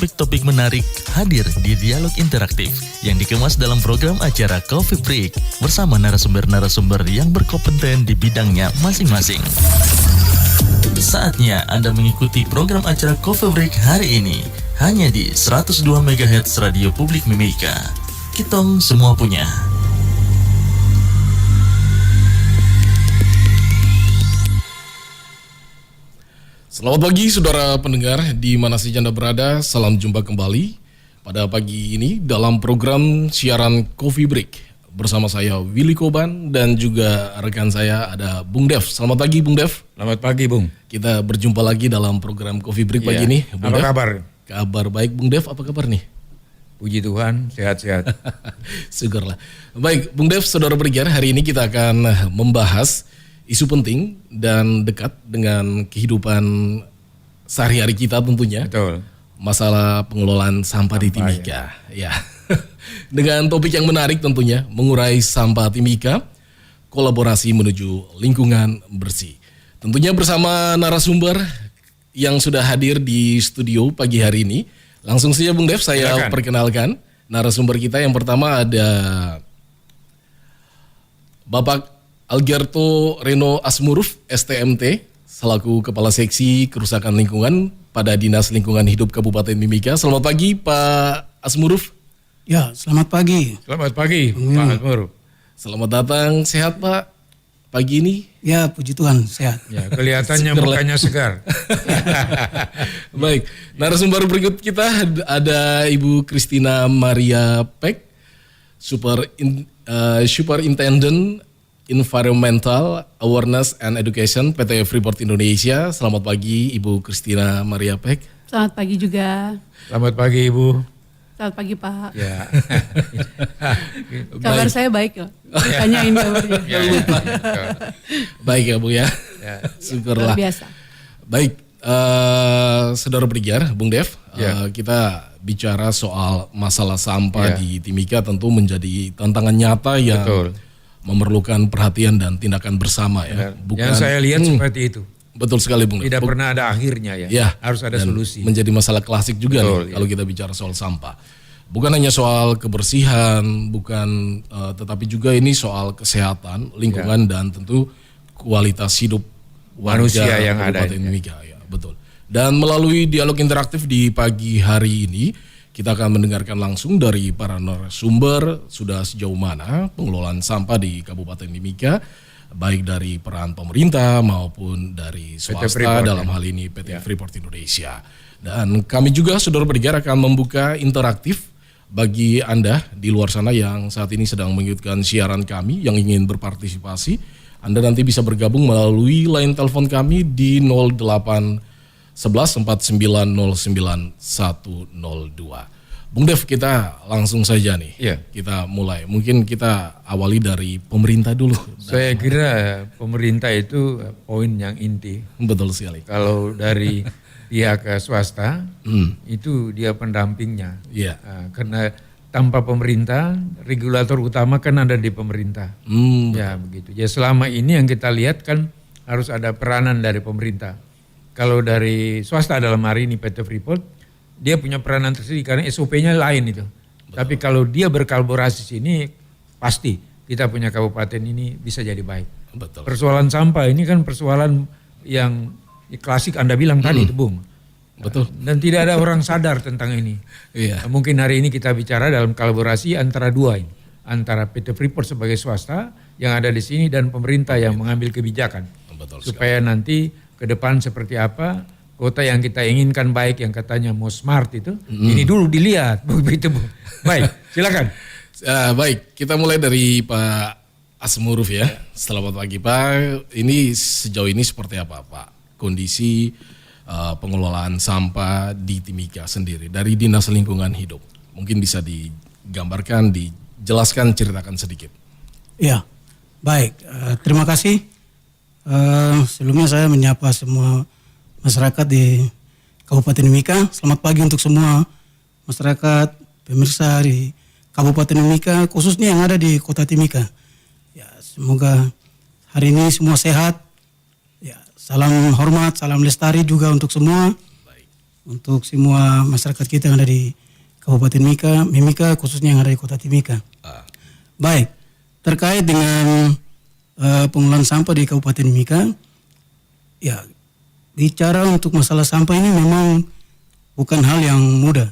topik-topik menarik hadir di Dialog Interaktif yang dikemas dalam program acara Coffee Break bersama narasumber-narasumber yang berkompeten di bidangnya masing-masing. Saatnya Anda mengikuti program acara Coffee Break hari ini hanya di 102 MHz Radio Publik Mimika. Kitong semua punya. Selamat pagi saudara pendengar di mana saja Anda berada, salam jumpa kembali pada pagi ini dalam program siaran Coffee Break bersama saya Willy Koban dan juga rekan saya ada Bung Dev. Selamat pagi Bung Dev. Selamat pagi Bung. Kita berjumpa lagi dalam program Coffee Break pagi ini. Bung Apa Dev. kabar? Kabar baik Bung Dev, apa kabar nih? Puji Tuhan, sehat-sehat. Syukurlah. Baik Bung Dev, saudara pendengar, hari ini kita akan membahas isu penting dan dekat dengan kehidupan sehari-hari kita tentunya. Betul. Masalah pengelolaan sampah di Timika. Ya. Dengan topik yang menarik tentunya, mengurai sampah Timika, kolaborasi menuju lingkungan bersih. Tentunya bersama narasumber yang sudah hadir di studio pagi hari ini. Langsung saja Bung Dev, saya Silakan. perkenalkan narasumber kita. Yang pertama ada Bapak Algerto Reno Asmuruf, STMT, selaku Kepala Seksi Kerusakan Lingkungan pada Dinas Lingkungan Hidup Kabupaten Mimika. Selamat pagi Pak Asmuruf. Ya, selamat pagi. Selamat pagi Pak Asmur. Selamat datang, sehat Pak pagi ini? Ya, puji Tuhan, sehat. Ya, kelihatannya mukanya segar. Baik, narasumber berikut kita ada Ibu Christina Maria Peck, Superintendent Environmental Awareness and Education PT Freeport Indonesia. Selamat pagi Ibu Christina Maria Peck. Selamat pagi juga. Selamat pagi Ibu. Selamat pagi Pak. Ya. Kabar saya baik loh. Tanyain kabarnya. Ya. Baik ya Bu ya. Ya. Syukurlah. Luar biasa. Baik, saudara pendengar, Bung Dev, Ya. kita bicara soal masalah sampah Ya. di Timika tentu menjadi tantangan nyata yang Betul. memerlukan perhatian dan tindakan bersama ya. Benar. Yang saya lihat seperti itu. Betul sekali Bung Dev. Tidak pernah ada akhirnya ya. Ya, Harus ada dan solusi. Menjadi masalah klasik juga Betul, nih kalau kita bicara soal sampah. Bukan hanya soal kebersihan, bukan tetapi juga ini soal kesehatan, lingkungan dan tentu kualitas hidup warga Manusia yang ada Kabupaten ini. Mimika ya, betul. Dan melalui dialog interaktif di pagi hari ini kita akan mendengarkan langsung dari para narasumber sudah sejauh mana pengelolaan sampah di Kabupaten Mimika, baik dari peran pemerintah maupun dari swasta Freeport, dalam hal ini PT Freeport Indonesia. Dan kami juga saudara pendengar akan membuka interaktif bagi Anda di luar sana yang saat ini sedang mengikutkan siaran kami yang ingin berpartisipasi. Anda nanti bisa bergabung melalui line telepon kami di 08 11 4909 102. Bung Dev, kita langsung saja nih. Iya. Kita mulai. Mungkin kita awali dari pemerintah dulu. Saya kira pemerintah itu poin yang inti. Betul sekali. Kalau dari pihak swasta itu dia pendampingnya. Iya. Nah, karena tanpa pemerintah, regulator utama kan ada di pemerintah. Ya begitu. Ya selama ini yang kita lihat kan harus ada peranan dari pemerintah. Kalau dari swasta dalam hari ini PT Freeport, dia punya peranan tersendiri karena SOP-nya lain itu. Tapi kalau dia berkolaborasi sini, pasti kita punya kabupaten ini bisa jadi baik. Betul. Persoalan sampah ini kan persoalan yang klasik Anda bilang tadi itu Bung. Betul. Dan tidak ada orang sadar tentang ini. Iya. Mungkin hari ini kita bicara dalam kolaborasi antara dua ini. Antara PT Freeport sebagai swasta yang ada di sini dan pemerintah yang mengambil kebijakan. Betul. Supaya nanti ke depan seperti apa, kota yang kita inginkan baik yang katanya mau smart itu, ini dulu dilihat. Begitu Bu. Baik, silakan. Baik, kita mulai dari Pak Asmuruf ya. Selamat pagi Pak. Ini sejauh ini seperti apa Pak? Kondisi pengelolaan sampah di Timika sendiri dari Dinas Lingkungan Hidup. Mungkin bisa digambarkan, dijelaskan, ceritakan sedikit. Ya, baik. Terima kasih. Sebelumnya saya menyapa semua masyarakat di Kabupaten Mimika. Selamat pagi untuk semua masyarakat, pemirsa di Kabupaten Mimika, khususnya yang ada di Kota Timika. Ya, semoga hari ini semua sehat. Ya, salam hormat, salam lestari juga untuk semua. untuk semua masyarakat kita yang ada di Kabupaten Mimika khususnya yang ada di Kota Timika. Baik, terkait dengan pengelolaan sampah di Kabupaten Mimika, ya bicara untuk masalah sampah ini memang bukan hal yang mudah.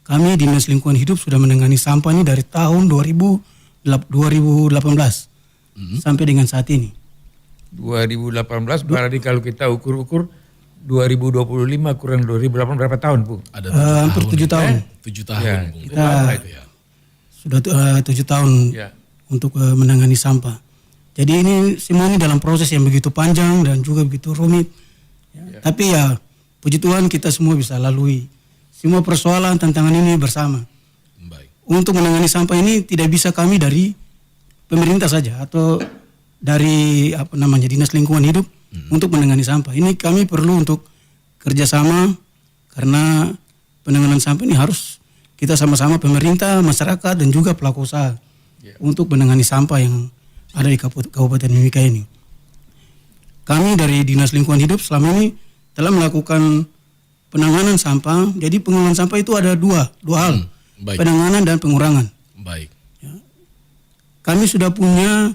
Kami Dinas Lingkungan Hidup sudah menangani sampah ini dari tahun 2018 sampai dengan saat ini. 2018 berarti kalau kita ukur-ukur 2025 kurang 2008 berapa tahun, Bu? Ada Hampir 7 tahun. 7 tahun. Ya, Bung. itu lama itu. Ya. Sudah 7 tahun Ya. untuk menangani sampah. Jadi ini semua ini dalam proses yang begitu panjang dan juga begitu rumit. Ya. Tapi ya puji Tuhan kita semua bisa lalui semua persoalan tantangan ini bersama. Baik. Untuk menangani sampah ini tidak bisa kami dari pemerintah saja atau dari Dinas Lingkungan Hidup untuk menangani sampah. Ini kami perlu untuk kerjasama karena penanganan sampah ini harus kita sama-sama pemerintah, masyarakat dan juga pelaku usaha untuk menangani sampah yang ada di Kabupaten Mimika ini. Kami dari Dinas Lingkungan Hidup selama ini telah melakukan penanganan sampah. Jadi pengelolaan sampah itu ada dua hal, Baik. penanganan dan pengurangan. Baik. Kami sudah punya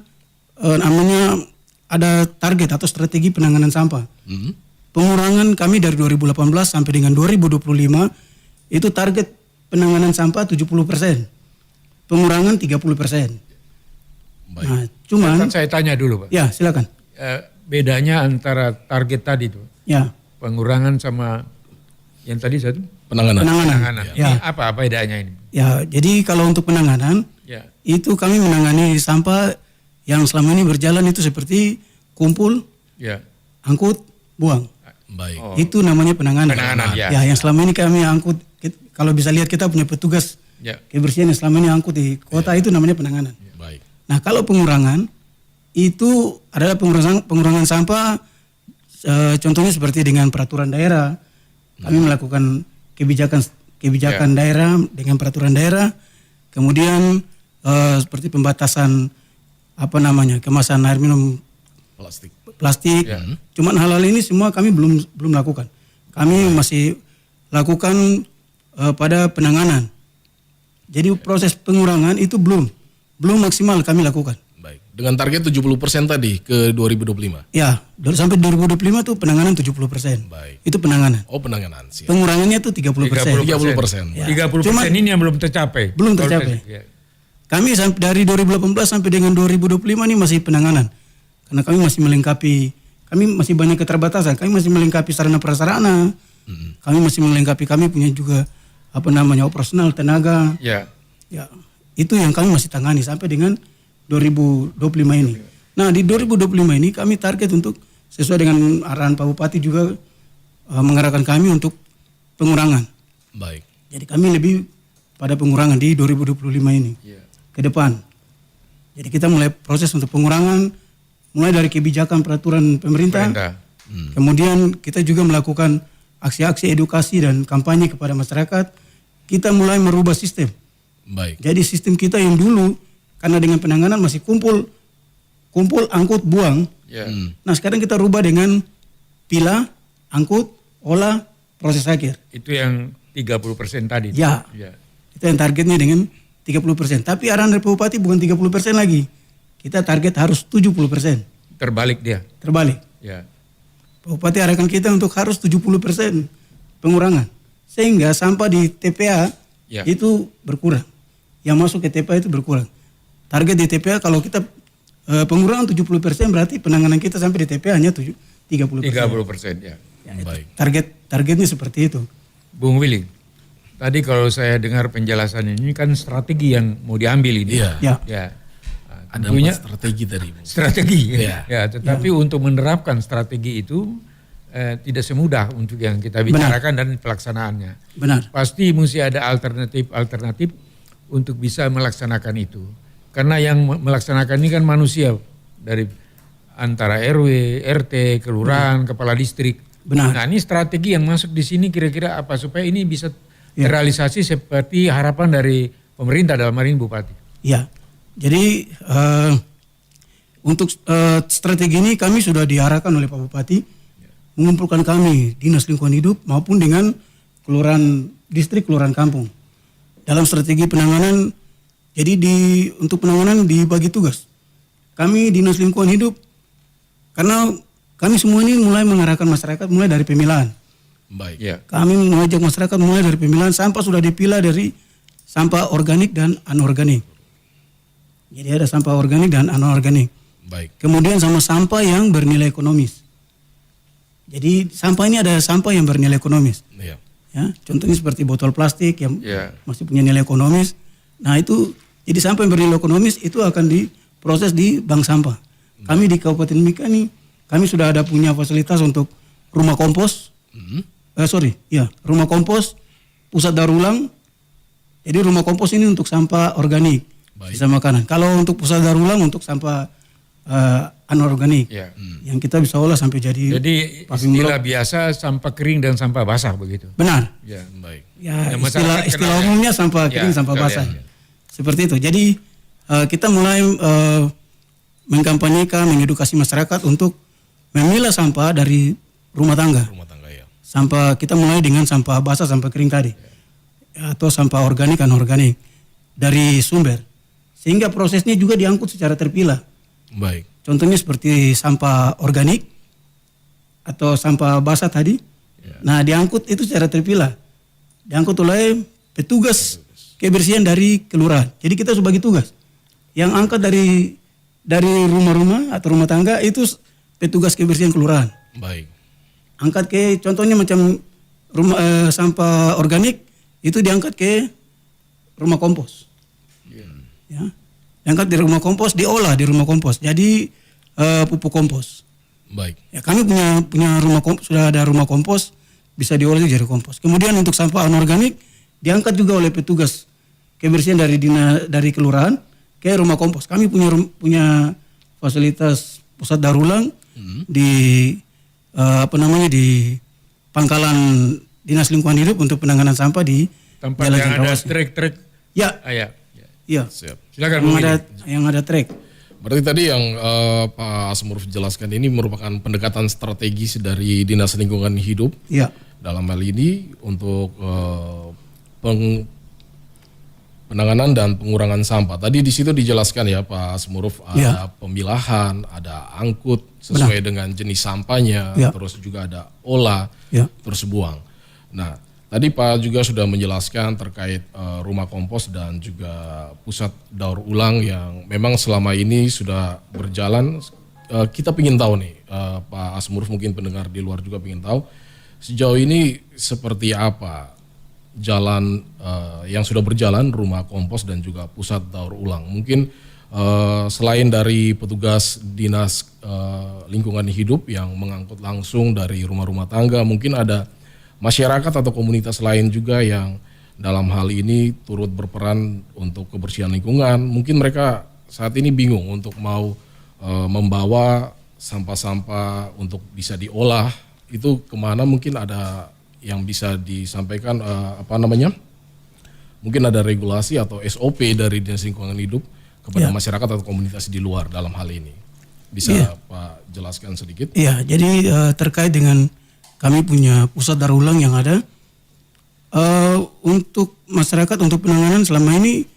ada target atau strategi penanganan sampah. Pengurangan kami dari 2018 sampai dengan 2025 itu target penanganan sampah 70%. Pengurangan 30%. Baik. Nah, cuman Saya tanya dulu, Pak. ya silakan. Bedanya antara target tadi tuh, Ya, pengurangan sama yang tadi satu Penanganan. penanganan. Ya. Ini apa bedanya ini? Ya, jadi kalau untuk penanganan Ya. itu kami menangani sampah yang selama ini berjalan itu seperti kumpul, Ya. angkut, buang. Baik. Itu namanya penanganan. Penanganan, ya. Ya, yang selama ini kami angkut. Kalau bisa lihat kita punya petugas Ya. kebersihan yang selama ini angkut di kota itu namanya penanganan. Baik. Nah, kalau pengurangan itu adalah pengurangan sampah. Contohnya seperti dengan peraturan daerah, kami melakukan kebijakan daerah dengan peraturan daerah. Kemudian seperti pembatasan kemasan air minum plastik. Cuman hal-hal ini semua kami belum lakukan. Kami masih lakukan pada penanganan. Jadi proses pengurangan itu belum maksimal kami lakukan. Baik. Dengan target 70% tadi ke 2025. Ya, sampai 2025 tuh penanganan 70%. Baik. Itu penanganan. Oh, penanganan sih. Pengurangannya tuh 30%. 30%. Ya. 30% ini yang belum tercapai. Belum tercapai. Ya. Kami dari 2018 sampai dengan 2025 ini masih penanganan. Karena kami masih kami masih banyak keterbatasan. Kami masih melengkapi sarana prasarana. Kami masih melengkapi, kami punya juga operasional tenaga. Ya. Ya, itu yang kami masih tangani sampai dengan 2025 ini. Nah, di 2025 ini kami target untuk sesuai dengan arahan Pak Bupati juga mengarahkan kami untuk pengurangan. Baik. Jadi kami lebih pada pengurangan di 2025 ini ke depan. Jadi kita mulai proses untuk pengurangan mulai dari kebijakan peraturan pemerintah. Kemudian kita juga melakukan aksi-aksi edukasi dan kampanye kepada masyarakat. Kita mulai merubah sistem. Baik. Jadi sistem kita yang dulu karena dengan penanganan masih kumpul, angkut, buang. Ya. Nah, sekarang kita rubah dengan pilah, angkut, olah, proses akhir. Itu yang 30% tadi. Ya. Ya. Itu yang targetnya dengan 30%. Tapi arahan dari Pak Bupati bukan 30% lagi. Kita target harus 70%. Terbalik dia. Terbalik. Ya. Pak Bupati arahkan kita untuk harus 70% pengurangan. Sehingga sampah di TPA itu berkurang. Yang masuk ke TPA itu berkurang. Target di TPA kalau kita pengurangan 70% berarti penanganan kita sampai di TPA hanya 30%. 30% ya. Baik. Targetnya seperti itu. Bung Willy, tadi kalau saya dengar penjelasan ini kan strategi yang mau diambil ini. Iya. Ya. Ya. Nah, Ada tentunya 4 strategi tadi. Bung. strategi. Iya. Ya, tetapi untuk menerapkan strategi itu tidak semudah untuk yang kita bicarakan dan pelaksanaannya. Benar. Pasti mesti ada alternatif untuk bisa melaksanakan itu. Karena yang melaksanakan ini kan manusia dari antara RW, RT, kelurahan, kepala distrik. Benar. Nah, ini strategi yang masuk di sini kira-kira apa supaya ini bisa terrealisasi seperti harapan dari pemerintah dalam hal ini Bupati. Ya. Jadi untuk strategi ini kami sudah diarahkan oleh Pak Bupati mengumpulkan kami Dinas Lingkungan Hidup maupun dengan kelurahan distrik, kelurahan kampung. Dalam strategi penanganan, jadi untuk penanganan dibagi tugas. Kami Dinas Lingkungan Hidup, karena kami semua ini mulai mengarahkan masyarakat mulai dari pemilahan. Baik. Ya. Kami mengajak masyarakat mulai dari pemilahan, sampah sudah dipilah dari sampah organik dan anorganik. Jadi ada sampah organik dan anorganik. Baik. Kemudian sama sampah yang bernilai ekonomis. Jadi sampah ini ada sampah yang bernilai ekonomis. Iya. Ya, contohnya seperti botol plastik yang Ya. masih punya nilai ekonomis. Nah itu, jadi sampah yang bernilai ekonomis itu akan diproses di bank sampah. Kami di Kabupaten Mimika nih, kami sudah ada punya fasilitas untuk rumah kompos. Rumah kompos, pusat daur ulang. Jadi rumah kompos ini untuk sampah organik, Baik. sisa makanan. Kalau untuk pusat daur ulang untuk sampah anorganik, Ya. yang kita bisa olah sampai jadi paving istilah block. biasa sampah kering dan sampah basah begitu. Benar. Ya. Baik. Ya, Ya, masyarakat istilah kenal ya. umumnya sampah Ya, kering, sampah betul basah. ya. Seperti itu. Jadi kita mulai mengkampanyekan, mengedukasi masyarakat untuk memilah sampah dari rumah tangga. Rumah tangga ya. Sampah kita mulai dengan sampah basah, sampah kering tadi, atau sampah organik, anorganik dari sumber, sehingga prosesnya juga diangkut secara terpilah. Baik. Contohnya seperti sampah organik atau sampah basah tadi. Nah, diangkut itu secara terpilah. Diangkut oleh petugas kebersihan dari kelurahan. Jadi kita sebagai tugas. Yang angkat dari rumah-rumah atau rumah tangga itu petugas kebersihan kelurahan. Baik. Angkat ke contohnya macam sampah organik itu diangkat ke rumah kompos. Ya. Diangkat di rumah kompos, diolah di rumah kompos. Jadi pupuk kompos. Baik. Ya, kami punya rumah kompos, sudah ada rumah kompos, bisa diolah jadi kompos. Kemudian untuk sampah anorganik diangkat juga oleh petugas kebersihan dari kelurahan ke rumah kompos. Kami punya fasilitas pusat daur ulang di di pangkalan Dinas Lingkungan Hidup untuk penanganan sampah di Tempat Jalan yang ada Cendrawasih. trek-trek. Ya, Ya. iya. Siap. Silakan Yang Bung ada Willy. yang ada trek. Berarti tadi yang Pak Asmuruf jelaskan ini merupakan pendekatan strategis dari Dinas Lingkungan Hidup Iya. dalam hal ini untuk penanganan dan pengurangan sampah. Tadi di situ dijelaskan ya Pak Asmuruf ada pemilahan, ada angkut sesuai dengan jenis sampahnya, Ya. terus juga ada olah, Ya. terus buang. Nah, tadi Pak juga sudah menjelaskan terkait rumah kompos dan juga pusat daur ulang yang memang selama ini sudah berjalan. Kita ingin tahu nih, Pak Asmuruf, mungkin pendengar di luar juga ingin tahu sejauh ini seperti apa jalan yang sudah berjalan rumah kompos dan juga pusat daur ulang. Mungkin selain dari petugas dinas lingkungan hidup yang mengangkut langsung dari rumah-rumah tangga, mungkin ada masyarakat atau komunitas lain juga yang dalam hal ini turut berperan untuk kebersihan lingkungan. Mungkin mereka saat ini bingung untuk mau membawa sampah-sampah untuk bisa diolah itu kemana. Mungkin ada yang bisa disampaikan mungkin ada regulasi atau SOP dari Dinas Lingkungan Hidup kepada masyarakat atau komunitas di luar dalam hal ini. Bisa Pak jelaskan sedikit? Iya, jadi terkait dengan kami punya pusat daur ulang yang ada untuk masyarakat, untuk penanganan selama ini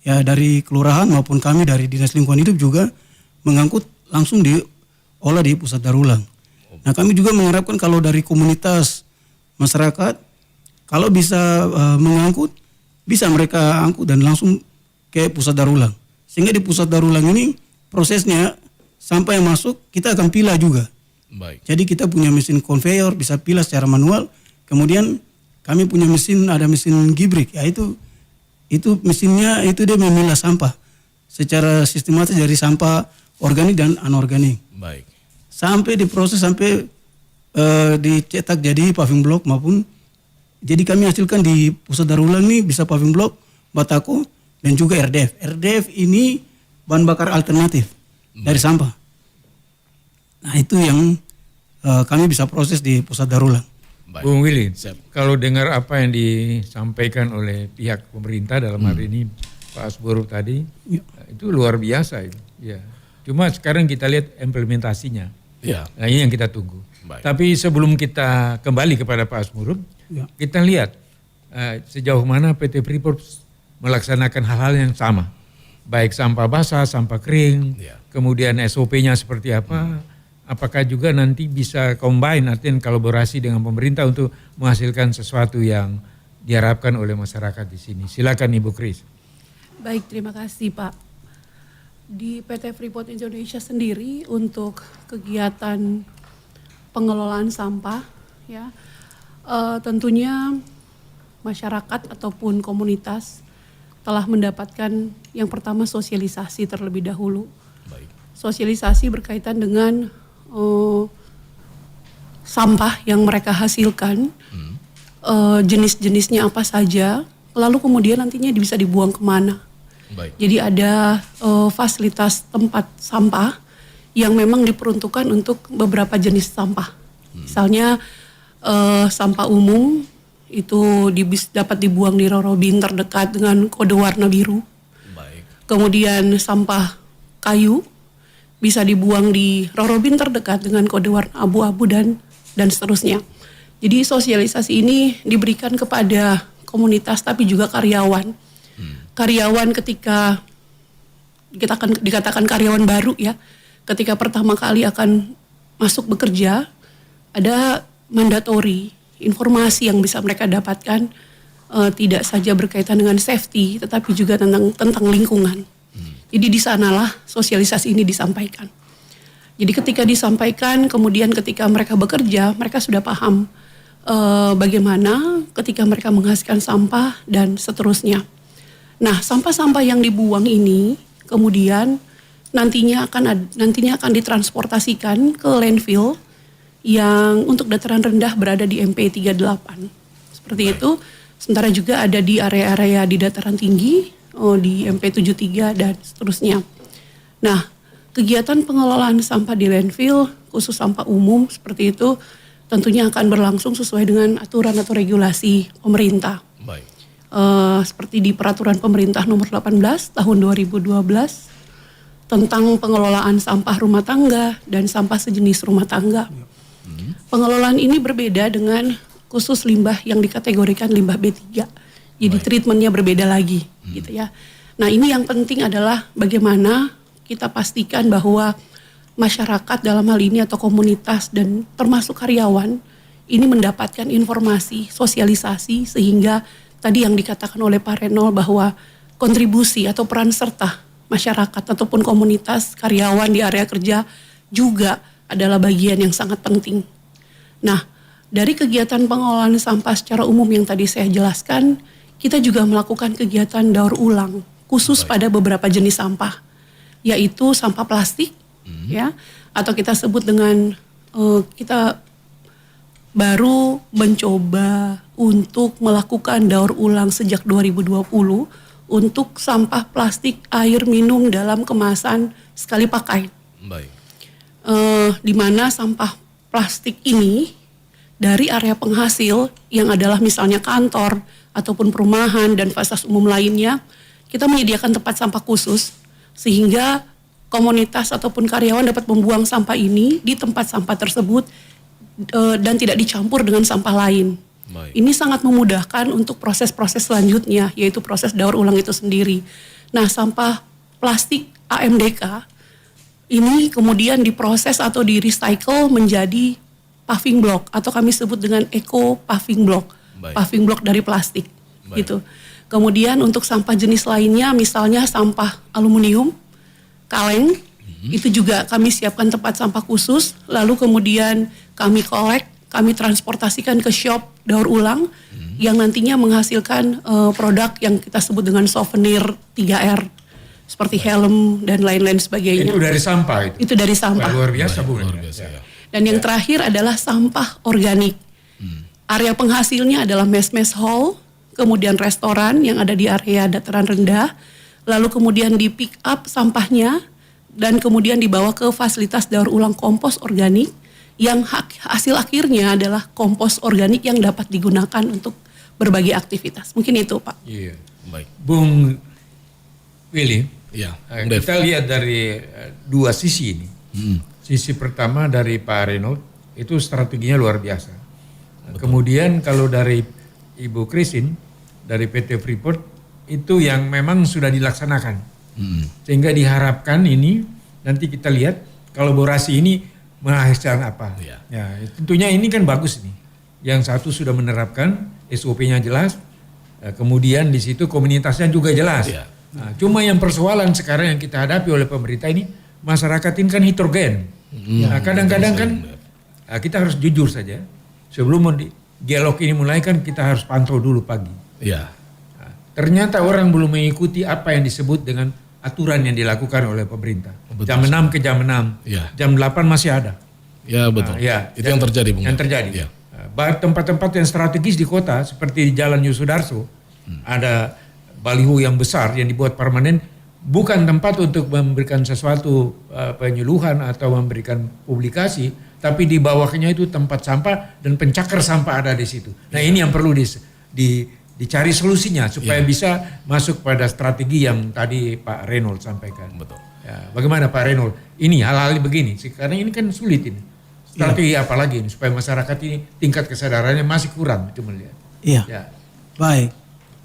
ya dari kelurahan maupun kami dari Dinas Lingkungan Hidup juga mengangkut langsung diolah di pusat daur ulang. Nah, kami juga mengharapkan kalau dari komunitas masyarakat kalau bisa mengangkut, bisa mereka angkut dan langsung ke pusat daur ulang. Sehingga di pusat daur ulang ini prosesnya sampai yang masuk kita akan pilah juga. Baik. Jadi kita punya mesin conveyor, bisa pilah secara manual. Kemudian kami punya ada mesin gibrik, ya itu mesinnya itu dia memilah sampah secara sistematis dari sampah organik dan anorganik. Baik. Sampai diproses sampai dicetak jadi paving block maupun jadi kami hasilkan di pusat daur ulang ini bisa paving block, batako dan juga RDF. RDF ini bahan bakar alternatif dari sampah. Nah, itu yang kami bisa proses di pusat daur ulang. Baik. Bung Willy, Siap. kalau dengar apa yang disampaikan oleh pihak pemerintah dalam hal ini Pak Asmuruf tadi, itu luar biasa itu. Ya. Cuma sekarang kita lihat implementasinya. Ya. Nah, ini yang kita tunggu. Baik. Tapi sebelum kita kembali kepada Pak Asmuruf, Ya. Kita lihat sejauh mana PT Freeport melaksanakan hal-hal yang sama. Baik sampah basah, sampah kering, Ya. kemudian SOP-nya seperti apa. Apakah juga nanti bisa combine, artinya kolaborasi dengan pemerintah untuk menghasilkan sesuatu yang diharapkan oleh masyarakat di sini. Silakan Ibu Kris. Baik, terima kasih Pak. Di PT Freeport Indonesia sendiri untuk kegiatan pengelolaan sampah, ya, tentunya masyarakat ataupun komunitas telah mendapatkan yang pertama sosialisasi terlebih dahulu. Baik. Sosialisasi berkaitan dengan sampah yang mereka hasilkan, jenis-jenisnya apa saja, lalu kemudian nantinya bisa dibuang kemana. Baik. Jadi ada fasilitas tempat sampah yang memang diperuntukkan untuk beberapa jenis sampah. Misalnya sampah umum itu dapat dibuang di rorobin terdekat dengan kode warna biru. Baik. Kemudian sampah kayu bisa dibuang di rorobin terdekat dengan kode warna abu-abu dan seterusnya. Jadi sosialisasi ini diberikan kepada komunitas tapi juga karyawan. Karyawan ketika kita akan dikatakan karyawan baru ya, ketika pertama kali akan masuk bekerja, ada mandatory informasi yang bisa mereka dapatkan, tidak saja berkaitan dengan safety, tetapi juga tentang lingkungan. Jadi di sanalah sosialisasi ini disampaikan. Jadi ketika disampaikan, kemudian ketika mereka bekerja, mereka sudah paham bagaimana ketika mereka menghasilkan sampah dan seterusnya. Nah, sampah-sampah yang dibuang ini kemudian nantinya akan ditransportasikan ke landfill yang untuk dataran rendah berada di MP 38. Seperti itu. Sementara juga ada di area-area di dataran tinggi, di MP 73 dan seterusnya. Nah, kegiatan pengelolaan sampah di landfill, khusus sampah umum seperti itu, tentunya akan berlangsung sesuai dengan aturan atau regulasi pemerintah. Baik. Seperti di peraturan pemerintah nomor 18 tahun 2012 tentang pengelolaan sampah rumah tangga dan sampah sejenis rumah tangga. Pengelolaan ini berbeda dengan khusus limbah yang dikategorikan limbah B3. Jadi treatmentnya berbeda lagi gitu ya. Nah, ini yang penting adalah bagaimana kita pastikan bahwa masyarakat dalam hal ini atau komunitas dan termasuk karyawan ini mendapatkan informasi, sosialisasi sehingga tadi yang dikatakan oleh Pak Renol bahwa kontribusi atau peran serta masyarakat ataupun komunitas karyawan di area kerja juga adalah bagian yang sangat penting. Nah, dari kegiatan pengelolaan sampah secara umum yang tadi saya jelaskan, kita juga melakukan kegiatan daur ulang khusus pada beberapa jenis sampah, yaitu sampah plastik, ya, atau kita sebut dengan kita baru mencoba untuk melakukan daur ulang sejak 2020 untuk sampah plastik air minum dalam kemasan sekali pakai. Baik. Di mana sampah plastik ini dari area penghasil yang adalah misalnya kantor ataupun perumahan dan fasilitas umum lainnya, kita menyediakan tempat sampah khusus sehingga komunitas ataupun karyawan dapat membuang sampah ini di tempat sampah tersebut dan tidak dicampur dengan sampah lain. Baik. Ini sangat memudahkan untuk proses-proses selanjutnya, yaitu proses daur ulang itu sendiri. Nah, sampah plastik AMDK ini kemudian diproses atau di recycle menjadi paving block atau kami sebut dengan eco paving block. Baik. Paving block dari plastik. Baik. Gitu. Kemudian untuk sampah jenis lainnya misalnya sampah aluminium, kaleng, itu juga kami siapkan tempat sampah khusus, lalu kemudian kami collect, kami transportasikan ke shop daur ulang yang nantinya menghasilkan produk yang kita sebut dengan souvenir 3R seperti helm dan lain-lain sebagainya. Itu dari sampah itu. Itu dari sampah. Wah, luar biasa Bu. Luar biasa ya. Dan yang terakhir adalah sampah organik. Area penghasilnya adalah mes-mes hall, kemudian restoran yang ada di area dataran rendah, lalu kemudian di pick up sampahnya dan kemudian dibawa ke fasilitas daur ulang kompos organik yang hasil akhirnya adalah kompos organik yang dapat digunakan untuk berbagai aktivitas. Mungkin itu Pak. Iya. Baik. Bung Willy, Iya. Dev. kita lihat dari dua sisi ini. Sisi pertama dari Pak Reynold itu strateginya luar biasa. Kemudian kalau dari Ibu Christine dari PT Freeport itu yang memang sudah dilaksanakan. Sehingga diharapkan ini nanti kita lihat kolaborasi ini menghasilkan apa. Iya. Ya, tentunya ini kan bagus nih. Yang satu sudah menerapkan SOP-nya jelas, kemudian di situ komunitasnya juga jelas. Iya. Nah, cuma yang persoalan sekarang yang kita hadapi oleh pemerintah ini, masyarakat ini kan heterogen. Nah, kadang-kadang kan kita harus jujur saja. Sebelum dialog ini mulai kan kita harus pantau dulu pagi. Iya. Nah, ternyata orang belum mengikuti apa yang disebut dengan aturan yang dilakukan oleh pemerintah. Betul. Jam 6 ke jam 6, Iya. jam 8 masih ada. Ya betul. Nah, ya, Itu yang terjadi, Bung. Yang terjadi. Iya. Tempat-tempat yang strategis di kota seperti di Jalan Yusudarso, ada baliho yang besar yang dibuat permanen, bukan tempat untuk memberikan sesuatu penyuluhan atau memberikan publikasi, tapi di bawahnya itu tempat sampah dan pencakar sampah ada di situ. Nah ini yang perlu dicari solusinya supaya bisa masuk pada strategi yang tadi Pak Reynold sampaikan. Betul. Ya, bagaimana Pak Reynold? Ini hal-hal begini, karena ini kan sulit ini. Strategi apa lagi ini supaya masyarakat ini tingkat kesadarannya masih kurang itu melihat. Iya. Ya, Baik.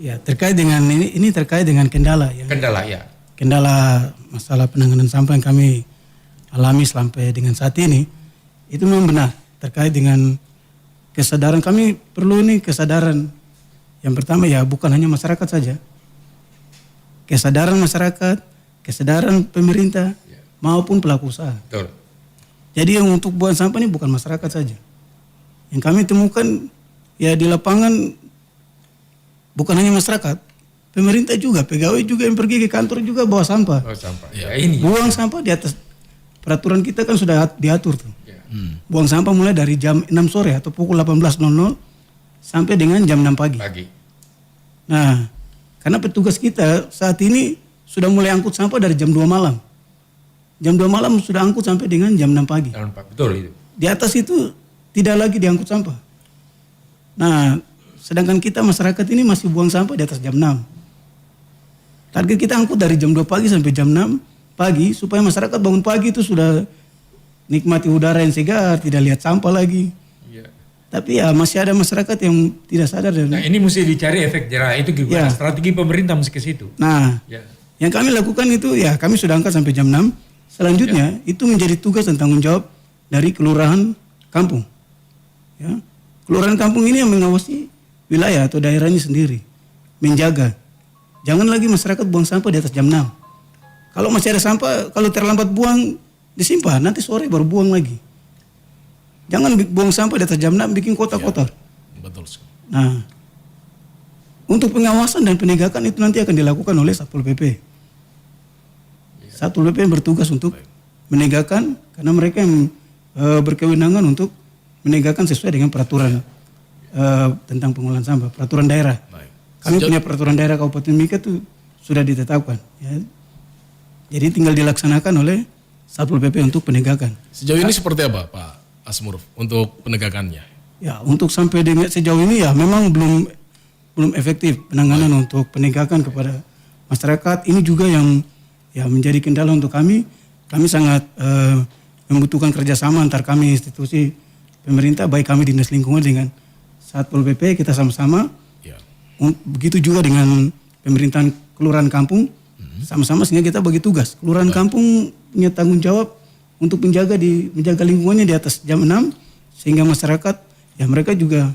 Ya, terkait dengan ini terkait dengan kendala ya. kendala ya. Kendala masalah penanganan sampah yang kami alami sampai dengan saat ini itu memang benar terkait dengan kesadaran. Kami perlu ini kesadaran. Yang pertama ya bukan hanya masyarakat saja. Kesadaran masyarakat, kesadaran pemerintah maupun pelaku usaha. Betul. Jadi yang untuk buang sampah ini bukan masyarakat saja. Yang kami temukan ya di lapangan bukan hanya masyarakat, pemerintah juga, pegawai juga yang pergi ke kantor juga bawa sampah. Oh, sampah. Ya, ini. Buang sampah di atas peraturan kita kan sudah diatur tuh. Ya. Buang sampah mulai dari jam 6 sore atau pukul 18.00 sampai dengan jam 6 pagi. Nah, karena petugas kita saat ini sudah mulai angkut sampah dari jam 2 malam. Jam 2 malam sudah angkut sampai dengan jam 6 pagi. Betul itu. Di atas itu tidak lagi diangkut sampah. Nah, sedangkan kita masyarakat ini masih buang sampah di atas jam 6. Target kita angkut dari jam 2 pagi sampai jam 6 pagi supaya masyarakat bangun pagi itu sudah nikmati udara yang segar, tidak lihat sampah lagi. Ya. Tapi ya masih ada masyarakat yang tidak sadar. Nah ini mesti dicari efek jerah itu gimana? Ya. Strategi pemerintah mesti ke situ. Nah, Ya. yang kami lakukan itu ya kami sudah angkat sampai jam 6. Selanjutnya itu menjadi tugas dan tanggung jawab dari kelurahan kampung. Ya. Kelurahan kampung ini yang mengawasi wilayah atau daerahnya sendiri. Menjaga. Jangan lagi masyarakat buang sampah di atas jam 6. Kalau masih ada sampah, kalau terlambat buang, disimpan. Nanti sore baru buang lagi. Jangan buang sampah di atas jam 6, bikin kota kotor. Betul sekali. Nah, untuk pengawasan dan penegakan itu nanti akan dilakukan oleh Satpol PP. Satpol PP yang bertugas untuk menegakkan, karena mereka yang berkewenangan untuk menegakkan sesuai dengan peraturan tentang pengolahan sampah, peraturan daerah. Baik. Kami punya peraturan daerah Kabupaten Mimika itu sudah ditetapkan. Ya. Jadi tinggal dilaksanakan oleh Satpol PP untuk penegakan. Sejauh ini seperti apa Pak Asmuruf untuk penegakannya? Ya, untuk sampai dengan sejauh ini ya memang belum efektif penanganan untuk penegakan kepada masyarakat. Ini juga yang ya menjadi kendala untuk kami. Kami sangat membutuhkan kerjasama antar kami institusi pemerintah, baik kami Dinas Lingkungan dengan Satpol PP, kita sama-sama. Ya. Begitu juga dengan pemerintahan kelurahan kampung, sama-sama sehingga kita bagi tugas. Kelurahan kampung punya tanggung jawab untuk menjaga lingkungannya di atas jam 6, sehingga masyarakat, ya mereka juga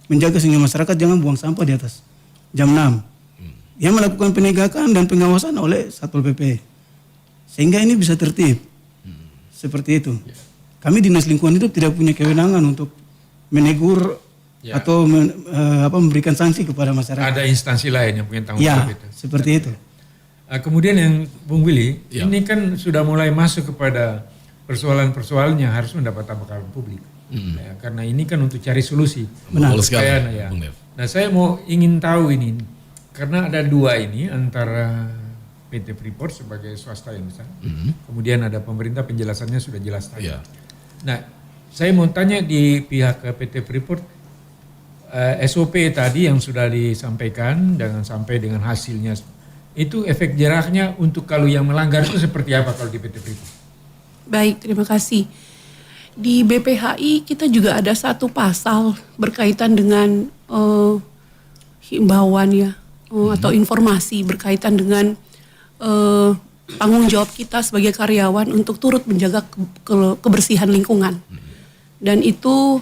menjaga sehingga masyarakat jangan buang sampah di atas jam 6. Yang melakukan penegakan dan pengawasan oleh Satpol PP. Sehingga ini bisa tertib. Seperti itu. Kami Dinas Lingkungan Hidup tidak punya kewenangan untuk menegur atau memberikan sanksi kepada masyarakat. Ada instansi lain yang punya tanggung jawab itu. Seperti itu. Kemudian yang Bung Willy, Ya. ini kan sudah mulai masuk kepada persoalan-persoalan yang harus mendapat tanggapan publik. Ya, karena ini kan untuk cari solusi. Benar. Betul sekali, Supaya, ya. Bung Dev. Nah saya ingin tahu ini, karena ada dua ini antara PT Freeport sebagai swasta yang besar, kemudian ada pemerintah penjelasannya sudah jelas tadi. Ya. Nah saya mau tanya di pihak PT Freeport, SOP tadi yang sudah disampaikan sampai dengan hasilnya, itu efek jerahnya untuk kalau yang melanggar itu seperti apa kalau di PT Freeport? Baik, terima kasih. Di BPHI kita juga ada satu pasal berkaitan dengan himbauan ya, atau informasi berkaitan dengan tanggung jawab kita sebagai karyawan untuk turut menjaga kebersihan lingkungan. Dan itu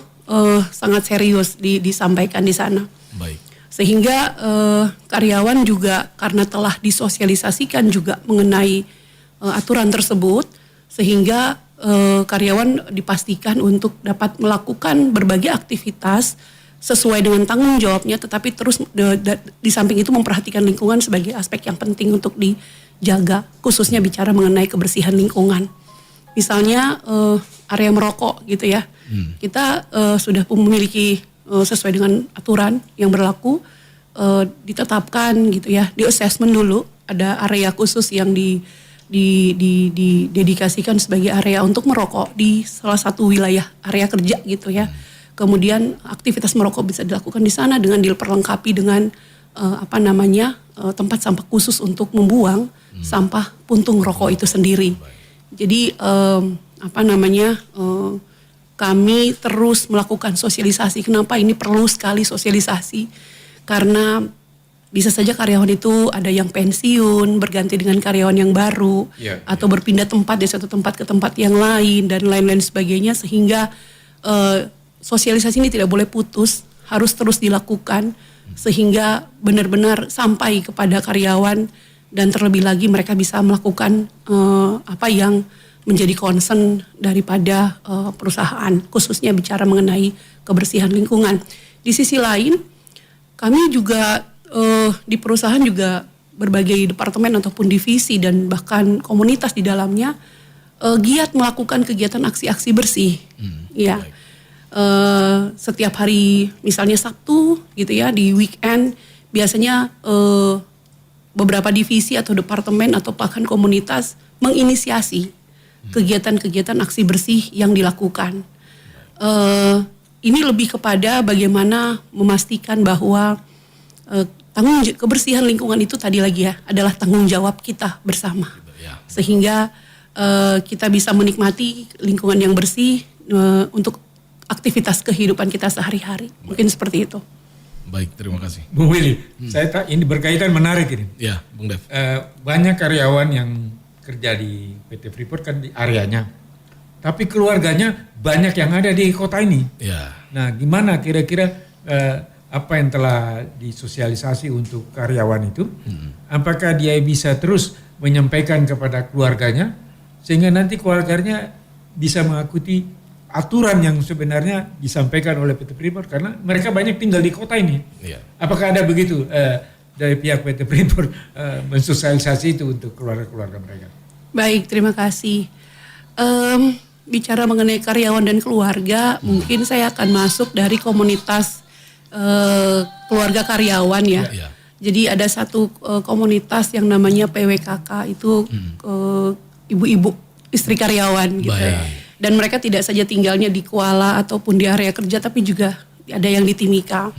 sangat serius disampaikan di sana. Baik. Sehingga karyawan juga karena telah disosialisasikan juga mengenai aturan tersebut, sehingga karyawan dipastikan untuk dapat melakukan berbagai aktivitas sesuai dengan tanggung jawabnya, tetapi terus di samping itu memperhatikan lingkungan sebagai aspek yang penting untuk dijaga, khususnya bicara mengenai kebersihan lingkungan. Misalnya area merokok gitu ya, kita sudah memiliki sesuai dengan aturan yang berlaku, ditetapkan gitu ya, di assessment dulu, ada area khusus yang didedikasikan sebagai area untuk merokok di salah satu wilayah area kerja gitu ya. Kemudian aktivitas merokok bisa dilakukan di sana dengan diperlengkapi dengan tempat sampah khusus untuk membuang sampah puntung rokok itu sendiri. Jadi kami terus melakukan sosialisasi. Kenapa ini perlu sekali sosialisasi? Karena bisa saja karyawan itu ada yang pensiun, berganti dengan karyawan yang baru, atau berpindah tempat dari satu tempat ke tempat yang lain dan lain-lain sebagainya, sehingga sosialisasi ini tidak boleh putus, harus terus dilakukan sehingga benar-benar sampai kepada karyawan dan terlebih lagi mereka bisa melakukan apa yang menjadi concern daripada perusahaan, khususnya bicara mengenai kebersihan lingkungan. Di sisi lain, kami juga di perusahaan juga berbagai departemen ataupun divisi dan bahkan komunitas di dalamnya giat melakukan kegiatan aksi-aksi bersih. Ya. Setiap hari misalnya Sabtu gitu ya, di weekend biasanya beberapa divisi atau departemen atau bahkan komunitas menginisiasi kegiatan-kegiatan aksi bersih yang dilakukan. Ini lebih kepada bagaimana memastikan bahwa kebersihan lingkungan itu tadi lagi ya adalah tanggung jawab kita bersama, sehingga kita bisa menikmati lingkungan yang bersih untuk aktivitas kehidupan kita sehari-hari. Mungkin seperti itu. Baik, terima kasih. Bung Willy, ini berkaitan menarik ini. Ya, Bung Dev. Banyak karyawan yang kerja di PT Freeport kan di areanya, tapi keluarganya banyak yang ada di kota ini. Ya. Nah, gimana kira-kira apa yang telah disosialisasi untuk karyawan itu? Apakah dia bisa terus menyampaikan kepada keluarganya sehingga nanti keluarganya bisa mengikuti aturan yang sebenarnya disampaikan oleh PT Freeport, karena mereka banyak tinggal di kota ini. Iya. Apakah ada begitu dari pihak PT Freeport mensosialisasi itu untuk keluarga-keluarga mereka? Baik, terima kasih. Bicara mengenai karyawan dan keluarga, mungkin saya akan masuk dari komunitas keluarga karyawan ya. Iya. Jadi ada satu komunitas yang namanya PWKK, itu ibu-ibu istri karyawan gitu. Baik. Dan mereka tidak saja tinggalnya di Kuala ataupun di area kerja, tapi juga ada yang di Timika.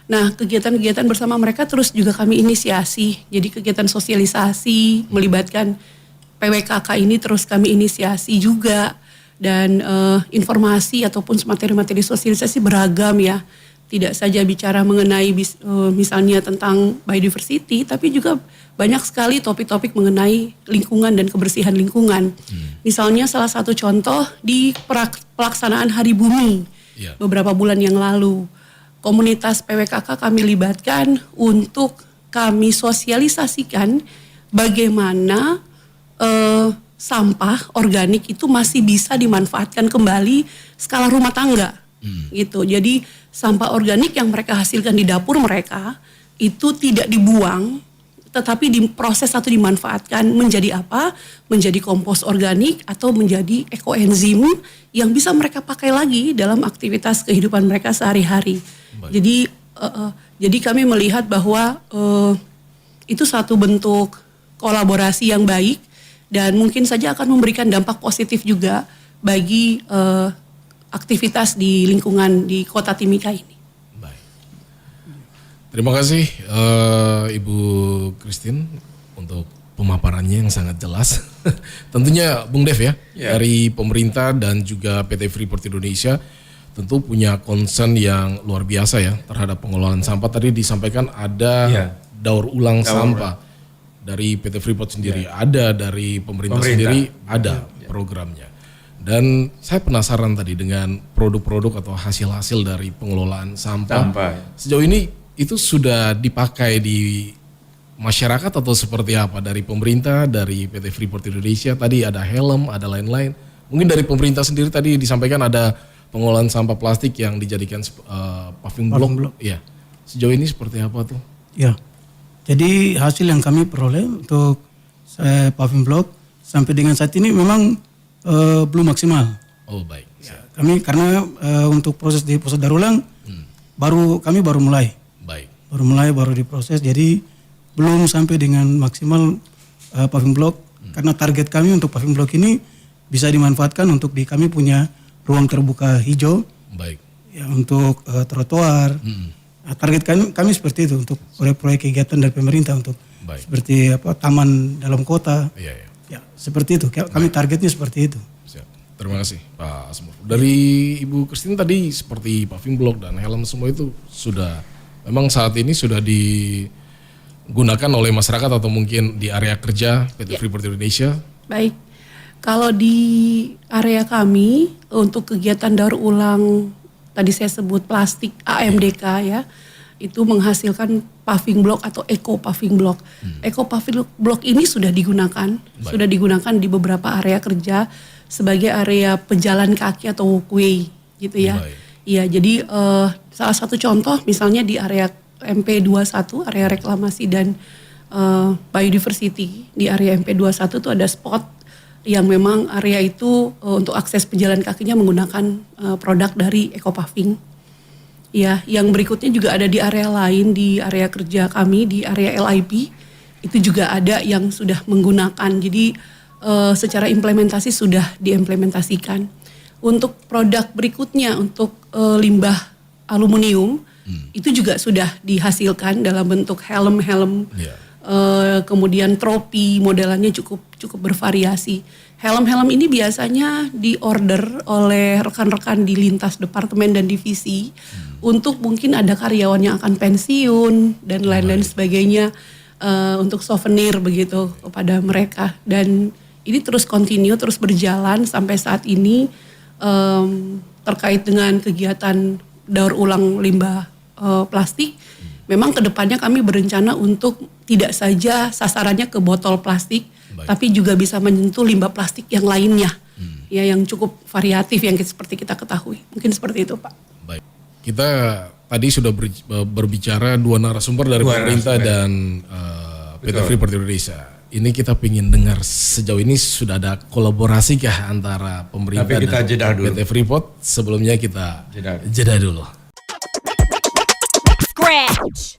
Nah, kegiatan-kegiatan bersama mereka terus juga kami inisiasi. Jadi kegiatan sosialisasi melibatkan PWKK ini terus kami inisiasi juga. Dan informasi ataupun materi-materi sosialisasi beragam ya. Tidak saja bicara mengenai misalnya tentang biodiversity, tapi juga banyak sekali topik-topik mengenai lingkungan dan kebersihan lingkungan. Misalnya salah satu contoh di pelaksanaan Hari Bumi beberapa bulan yang lalu. Komunitas PWKK kami libatkan untuk kami sosialisasikan bagaimana sampah organik itu masih bisa dimanfaatkan kembali skala rumah tangga. Gitu. Jadi sampah organik yang mereka hasilkan di dapur mereka itu tidak dibuang, tetapi diproses atau dimanfaatkan menjadi apa? Menjadi kompos organik atau menjadi ekoenzim yang bisa mereka pakai lagi dalam aktivitas kehidupan mereka sehari-hari. Jadi kami melihat bahwa itu satu bentuk kolaborasi yang baik dan mungkin saja akan memberikan dampak positif juga bagi aktivitas di lingkungan di Kota Timika ini. Baik. Terima kasih Ibu Christine untuk pemaparannya yang sangat jelas. Tentunya Bung Dev ya, Ya. dari pemerintah dan juga PT Freeport Indonesia tentu punya concern yang luar biasa ya terhadap pengelolaan sampah. Tadi disampaikan ada Ya. daur ulang sampah dari PT Freeport sendiri, ada dari pemerintah sendiri, ada programnya. Dan saya penasaran tadi dengan produk-produk atau hasil-hasil dari pengelolaan sampah. Sejauh ini itu sudah dipakai di masyarakat atau seperti apa? Dari pemerintah, dari PT Freeport Indonesia, tadi ada helm, ada lain-lain. Mungkin dari pemerintah sendiri tadi disampaikan ada pengolahan sampah plastik yang dijadikan paving block. Ya. Sejauh ini seperti apa tuh? Ya, jadi hasil yang kami peroleh untuk paving block sampai dengan saat ini memang belum maksimal. Oh baik. Kami karena untuk proses di pusat daur ulang kami baru mulai. Baik. Baru diproses, jadi belum sampai dengan maksimal paving block karena target kami untuk paving block ini bisa dimanfaatkan untuk kami punya ruang terbuka hijau. Baik. Ya, untuk trotoar. Nah, target kami seperti itu untuk proyek-proyek kegiatan dari pemerintah untuk seperti taman dalam kota. Iya. Ya, seperti itu. Kami targetnya seperti itu. Siap. Terima kasih Pak Asmur. Dari Ibu Christine tadi seperti paving block dan helm semua itu sudah memang saat ini sudah digunakan oleh masyarakat atau mungkin di area kerja PT Freeport Indonesia. Baik, kalau di area kami untuk kegiatan daur ulang tadi saya sebut plastik AMDK ya, itu menghasilkan paving block atau eco paving block. Eco paving block ini sudah digunakan di beberapa area kerja sebagai area pejalan kaki atau walkway gitu ya. Iya, jadi salah satu contoh misalnya di area MP21, area reklamasi dan biodiversity, di area MP21 itu ada spot yang memang area itu untuk akses pejalan kakinya menggunakan produk dari eco paving. Ya, yang berikutnya juga ada di area lain, di area kerja kami di area LIP itu juga ada yang sudah menggunakan. Jadi secara implementasi sudah diimplementasikan. Untuk produk berikutnya untuk limbah aluminium itu juga sudah dihasilkan dalam bentuk helm-helm. Kemudian tropi, modelannya cukup bervariasi. Helm-helm ini biasanya diorder oleh rekan-rekan di lintas departemen dan divisi untuk mungkin ada karyawan yang akan pensiun dan lain-lain sebagainya untuk souvenir begitu kepada mereka. Dan ini terus terus berjalan sampai saat ini terkait dengan kegiatan daur ulang limbah plastik. Memang kedepannya kami berencana untuk tidak saja sasarannya ke botol plastik, tapi juga bisa menyentuh limbah plastik yang lainnya, ya yang cukup variatif yang seperti kita ketahui. Mungkin seperti itu, Pak. Baik, kita tadi sudah berbicara dua narasumber dari pemerintah dan PT Freeport Indonesia. Ini kita ingin dengar sejauh ini sudah ada kolaborasi kah antara pemerintah dan PT Freeport? Sebelumnya kita jeda dulu. Scratch.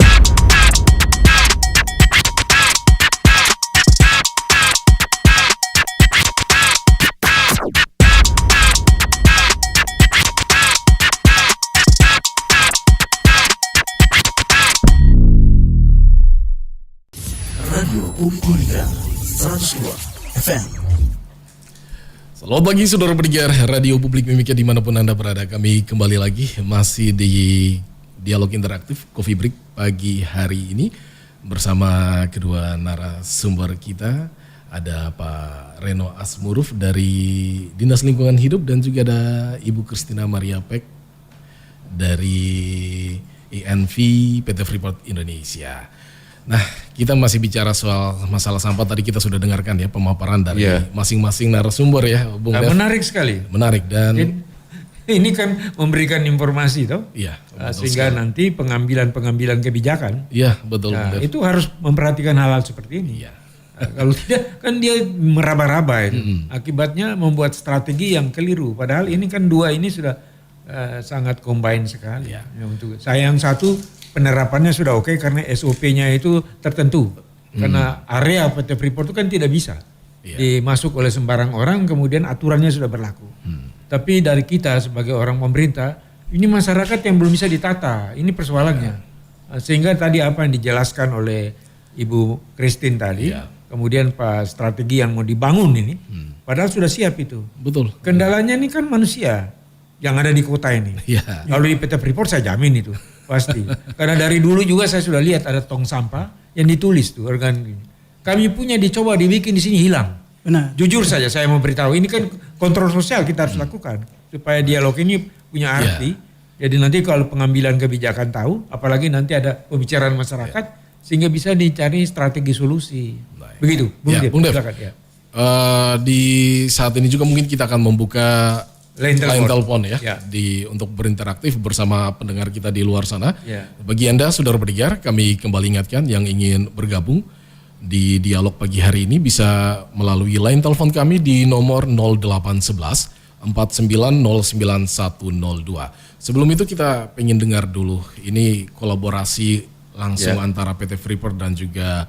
Radio Publik 102 FM. Selamat pagi saudara pendengar Radio Publik Mimika dimanapun Anda berada. Kami kembali lagi masih di Dialog Interaktif Coffee Break pagi hari ini bersama kedua narasumber kita. Ada Pak Reno Asmuruf dari Dinas Lingkungan Hidup dan juga ada Ibu Christina Maria Peck dari INV PT Freeport Indonesia. Nah, kita masih bicara soal masalah sampah. Tadi kita sudah dengarkan ya pemaparan dari masing-masing narasumber ya, Bung Dev. Menarik sekali. Menarik dan ini kan memberikan informasi toh. Iya. Sehingga nanti pengambilan kebijakan. Iya, betul. Nah, itu harus memperhatikan hal-hal seperti ini. Iya. Kalau tidak kan dia meraba-raba itu. Akibatnya membuat strategi yang keliru. Padahal ini kan dua ini sudah sangat combine sekali. Ya. Untuk saya yang satu penerapannya sudah oke karena SOP-nya itu tertentu. Karena area PT Freeport itu kan tidak bisa dimasuk oleh sembarang orang, kemudian aturannya sudah berlaku. Tapi dari kita sebagai orang pemerintah, ini masyarakat yang belum bisa ditata, ini persoalannya. Sehingga tadi apa yang dijelaskan oleh Ibu Christine tadi, kemudian strategi yang mau dibangun ini, padahal sudah siap itu. Betul. Kendalanya ini kan manusia yang ada di kota ini. Iya. Kalau di PT Freeport saya jamin itu pasti. Karena dari dulu juga saya sudah lihat ada tong sampah yang ditulis tuh organ ini. Kami punya dicoba dibikin di sini hilang. Benar. Jujur saja saya mau beritahu, ini kan kontrol sosial kita harus lakukan supaya dialog ini punya arti. Jadi nanti kalau pengambilan kebijakan tahu, apalagi nanti ada pembicaraan masyarakat sehingga bisa dicari strategi solusi. Begitu, Bung Dev. Bung Dev. Silakan, ya. Di saat ini juga mungkin kita akan membuka Line telepon ya, Ya. untuk berinteraktif bersama pendengar kita di luar sana. Ya. Bagi Anda saudara pendengar, kami kembali ingatkan yang ingin bergabung di dialog pagi hari ini bisa melalui line telepon kami di nomor 0811 49090102. Sebelum itu kita pengen dengar dulu ini kolaborasi langsung antara PT Freeport dan juga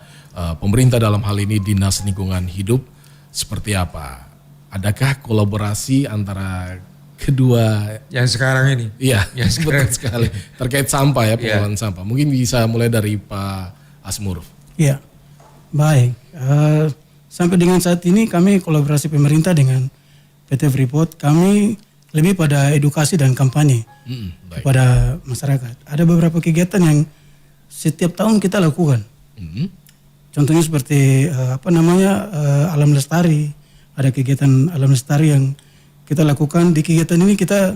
pemerintah, dalam hal ini Dinas Lingkungan Hidup, seperti apa? Adakah kolaborasi antara kedua? Yang sekarang ini. Iya, Yang betul sekarang. sekali. Terkait sampah ya, pengelolaan sampah. Mungkin bisa mulai dari Pak Asmuruf. Iya, baik. Sampai dengan saat ini kami kolaborasi pemerintah dengan PT Freeport, kami lebih pada edukasi dan kampanye Baik. kepada masyarakat. Ada beberapa kegiatan yang setiap tahun kita lakukan. Contohnya seperti alam lestari. Ada kegiatan alam lestari yang kita lakukan. Di kegiatan ini kita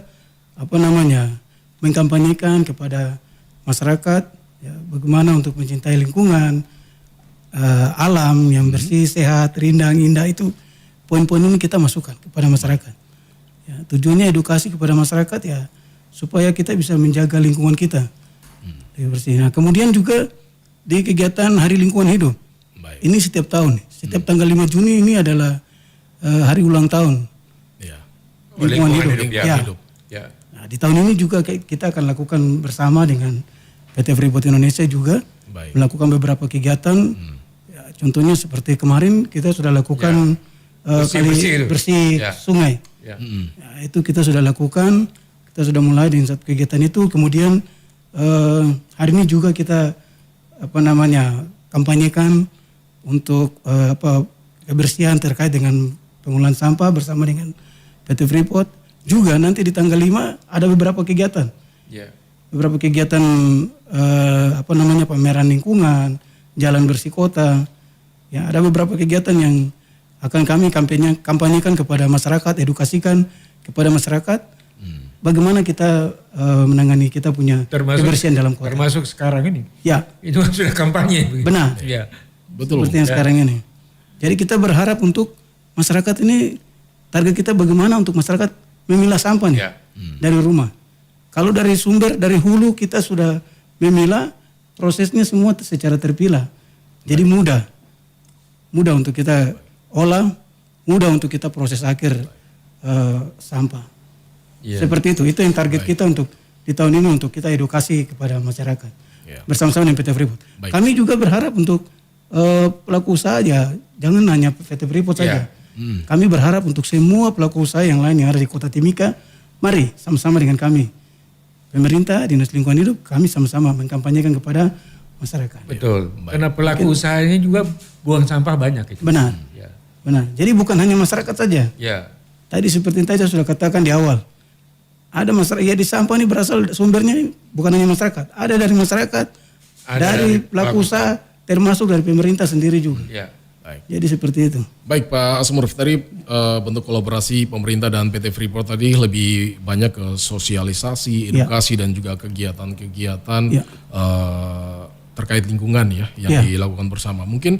mengkampanyekan kepada masyarakat ya, bagaimana untuk mencintai lingkungan, alam yang bersih, sehat, rindang, indah. Itu poin-poin ini kita masukkan kepada masyarakat. Ya, tujuannya edukasi kepada masyarakat ya supaya kita bisa menjaga lingkungan kita lebih bersih. Nah, kemudian juga di kegiatan Hari Lingkungan Hidup. Baik. Ini setiap tahun, setiap tanggal 5 Juni ini adalah hari ulang tahun Ya. lingkungan hidup. Ya. Ya. Nah, di tahun ini juga kita akan lakukan bersama dengan PT Freeport Indonesia juga Baik. melakukan beberapa kegiatan. Ya, contohnya seperti kemarin kita sudah lakukan bersih Ya. sungai. Ya. Ya, itu kita sudah lakukan. Kita sudah mulai dengan satu kegiatan itu. Kemudian hari ini juga kita kampanyekan untuk kebersihan terkait dengan pengolahan sampah bersama dengan PT Freeport. Juga nanti di tanggal 5 ada beberapa kegiatan. Ya. Beberapa kegiatan pameran lingkungan, jalan bersih kota. Ya, ada beberapa kegiatan yang akan kami kampanyekan kepada masyarakat, edukasikan kepada masyarakat bagaimana kita menangani kita punya kebersihan dalam kota. Termasuk sekarang ini. Ya, Itu kan sudah kampanye. Begitu. benar. Ya. Betul. Seperti yang sekarang ini. Jadi kita berharap untuk masyarakat ini, target kita bagaimana untuk masyarakat memilah sampah nih Ya. dari rumah. Kalau dari sumber, dari hulu kita sudah memilah, prosesnya semua secara terpilah. Jadi mudah untuk kita olah, mudah untuk kita proses akhir sampah. Ya. Seperti itu yang target kita untuk di tahun ini untuk kita edukasi kepada masyarakat Ya. bersama-sama dengan PT Freeport. Baik. Kami juga berharap untuk pelaku usaha ya, jangan hanya PT Freeport saja. Kami berharap untuk semua pelaku usaha yang lain yang ada di Kota Timika, mari sama-sama dengan kami, pemerintah, Dinas Lingkungan Hidup, kami sama-sama mengkampanyekan kepada masyarakat. Betul. Karena pelaku usaha ini juga buang sampah banyak itu. Benar, Ya. benar. Jadi bukan hanya masyarakat saja. Ya. Tadi seperti yang saya sudah katakan di awal, ada masyarakat ya di sampah ini berasal sumbernya ini bukan hanya masyarakat, ada dari masyarakat, Ada dari dari pelaku usaha, termasuk dari pemerintah sendiri juga. Ya. Baik. Jadi seperti itu. Baik Pak Asmuruf, tadi bentuk kolaborasi pemerintah dan PT Freeport tadi lebih banyak ke sosialisasi, edukasi dan juga kegiatan-kegiatan terkait lingkungan ya yang dilakukan bersama. Mungkin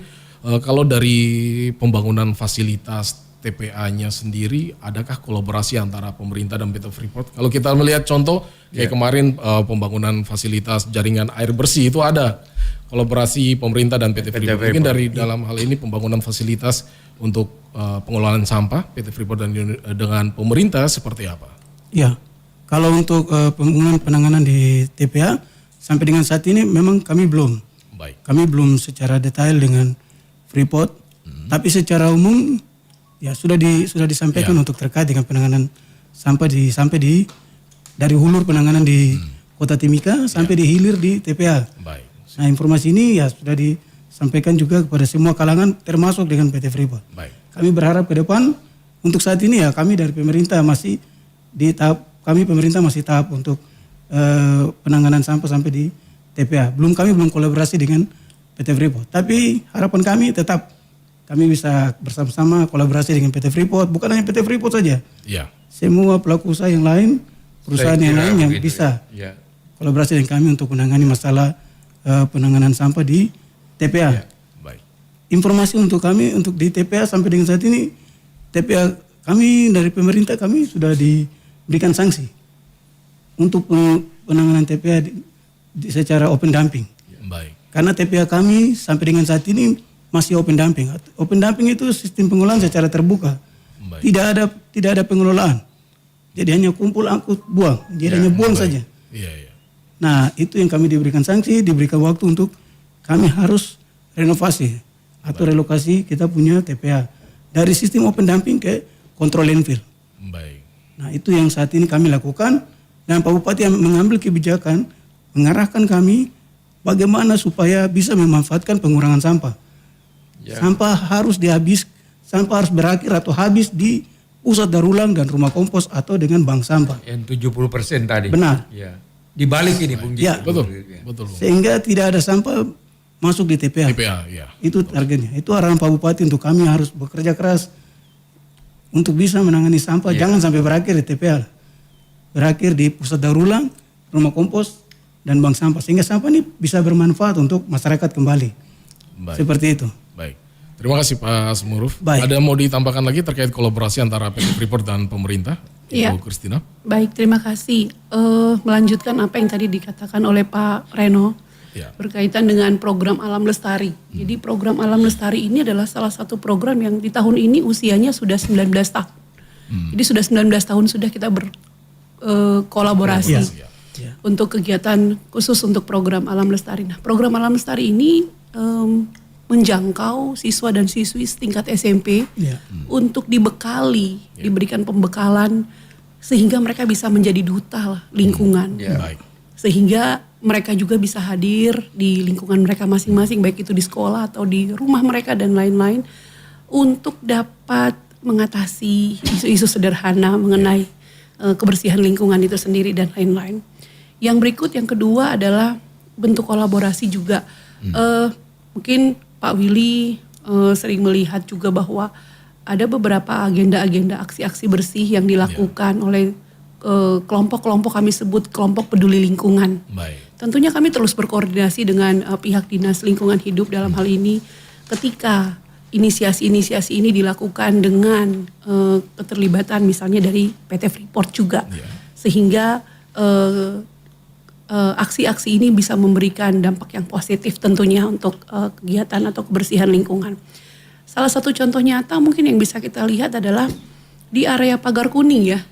kalau dari pembangunan fasilitas TPA-nya sendiri, adakah kolaborasi antara pemerintah dan PT Freeport? Kalau kita melihat contoh kayak kemarin pembangunan fasilitas jaringan air bersih itu ada kolaborasi pemerintah dan PT Freeport. Mungkin dari dalam hal ini pembangunan fasilitas untuk pengelolaan sampah PT Freeport dan dengan pemerintah seperti apa? Ya, kalau untuk pembangunan penanganan di TPA sampai dengan saat ini memang kami belum. Baik. Kami belum secara detail dengan Freeport, tapi secara umum ya sudah disampaikan untuk terkait dengan penanganan sampah dari hulur penanganan di Kota Timika sampai di hilir di TPA. Baik. Nah, informasi ini ya sudah sampaikan juga kepada semua kalangan termasuk dengan PT Freeport. Baik. Kami berharap ke depan untuk saat ini ya kami dari pemerintah masih di tahap tahap untuk penanganan sampah sampai di TPA. Kami belum kolaborasi dengan PT Freeport. Tapi harapan kami tetap kami bisa bersama-sama kolaborasi dengan PT Freeport. Bukan hanya PT Freeport saja. Ya. Semua pelaku usaha yang lain, perusahaan yang lain yang bisa kolaborasi dengan kami untuk menangani masalah penanganan sampah di TPA. Baik. Informasi untuk kami untuk di TPA sampai dengan saat ini TPA kami dari pemerintah kami sudah diberikan sanksi untuk penanganan TPA secara open dumping. Baik. Karena TPA kami sampai dengan saat ini masih open dumping. Open dumping itu sistem pengelolaan secara terbuka. Baik. Tidak ada pengelolaan. Jadi hanya kumpul angkut buang. Jadi hanya buang saja. Iya. Nah itu yang kami diberikan sanksi, diberikan waktu untuk kami harus renovasi atau relokasi kita punya TPA dari sistem open dumping ke kontrol landfill. Baik. Nah itu yang saat ini kami lakukan dan Pak Bupati yang mengambil kebijakan mengarahkan kami bagaimana supaya bisa memanfaatkan pengurangan sampah. Sampah harus sampah harus berakhir atau habis di pusat daur ulang dan rumah kompos atau dengan bank sampah. Yang 70% tadi. Benar. Ya. Dibalik ini Bung Jiki. Ya. Betul. Sehingga tidak ada sampah masuk di TPA. TPA, ya. Itu targetnya. Itu arahan Pak Bupati untuk kami harus bekerja keras untuk bisa menangani sampah. Jangan sampai berakhir di TPA. Berakhir di pusat daur ulang, rumah kompos, dan bank sampah. Sehingga sampah ini bisa bermanfaat untuk masyarakat kembali. Baik. Seperti itu. Baik. Terima kasih Pak Smuruf. Baik. Ada mau ditambahkan lagi terkait kolaborasi antara PT Freeport dan pemerintah? Iya. Ibu Christina. Baik, terima kasih. Melanjutkan apa yang tadi dikatakan oleh Pak Reno Ya. berkaitan dengan program Alam Lestari. Jadi program Alam Lestari ini adalah salah satu program yang di tahun ini usianya sudah 19 tahun. Jadi sudah 19 tahun sudah kita berkolaborasi untuk kegiatan khusus untuk program Alam Lestari. Nah, program Alam Lestari ini menjangkau siswa dan siswi setingkat SMP untuk dibekali, diberikan pembekalan sehingga mereka bisa menjadi duta lingkungan. Baik. Sehingga mereka juga bisa hadir di lingkungan mereka masing-masing, baik itu di sekolah atau di rumah mereka dan lain-lain, untuk dapat mengatasi isu-isu sederhana mengenai kebersihan lingkungan itu sendiri dan lain-lain. Yang berikut, yang kedua adalah bentuk kolaborasi juga. Mungkin Pak Willy sering melihat juga bahwa ada beberapa agenda-agenda aksi-aksi bersih yang dilakukan oleh kelompok-kelompok kami sebut kelompok peduli lingkungan. Baik. Tentunya kami terus berkoordinasi dengan pihak Dinas Lingkungan Hidup dalam hal ini ketika inisiasi-inisiasi ini dilakukan dengan keterlibatan misalnya dari PT Freeport juga. Sehingga aksi-aksi ini bisa memberikan dampak yang positif tentunya untuk kegiatan atau kebersihan lingkungan. Salah satu contoh nyata mungkin yang bisa kita lihat adalah di area Pagar Kuning ya.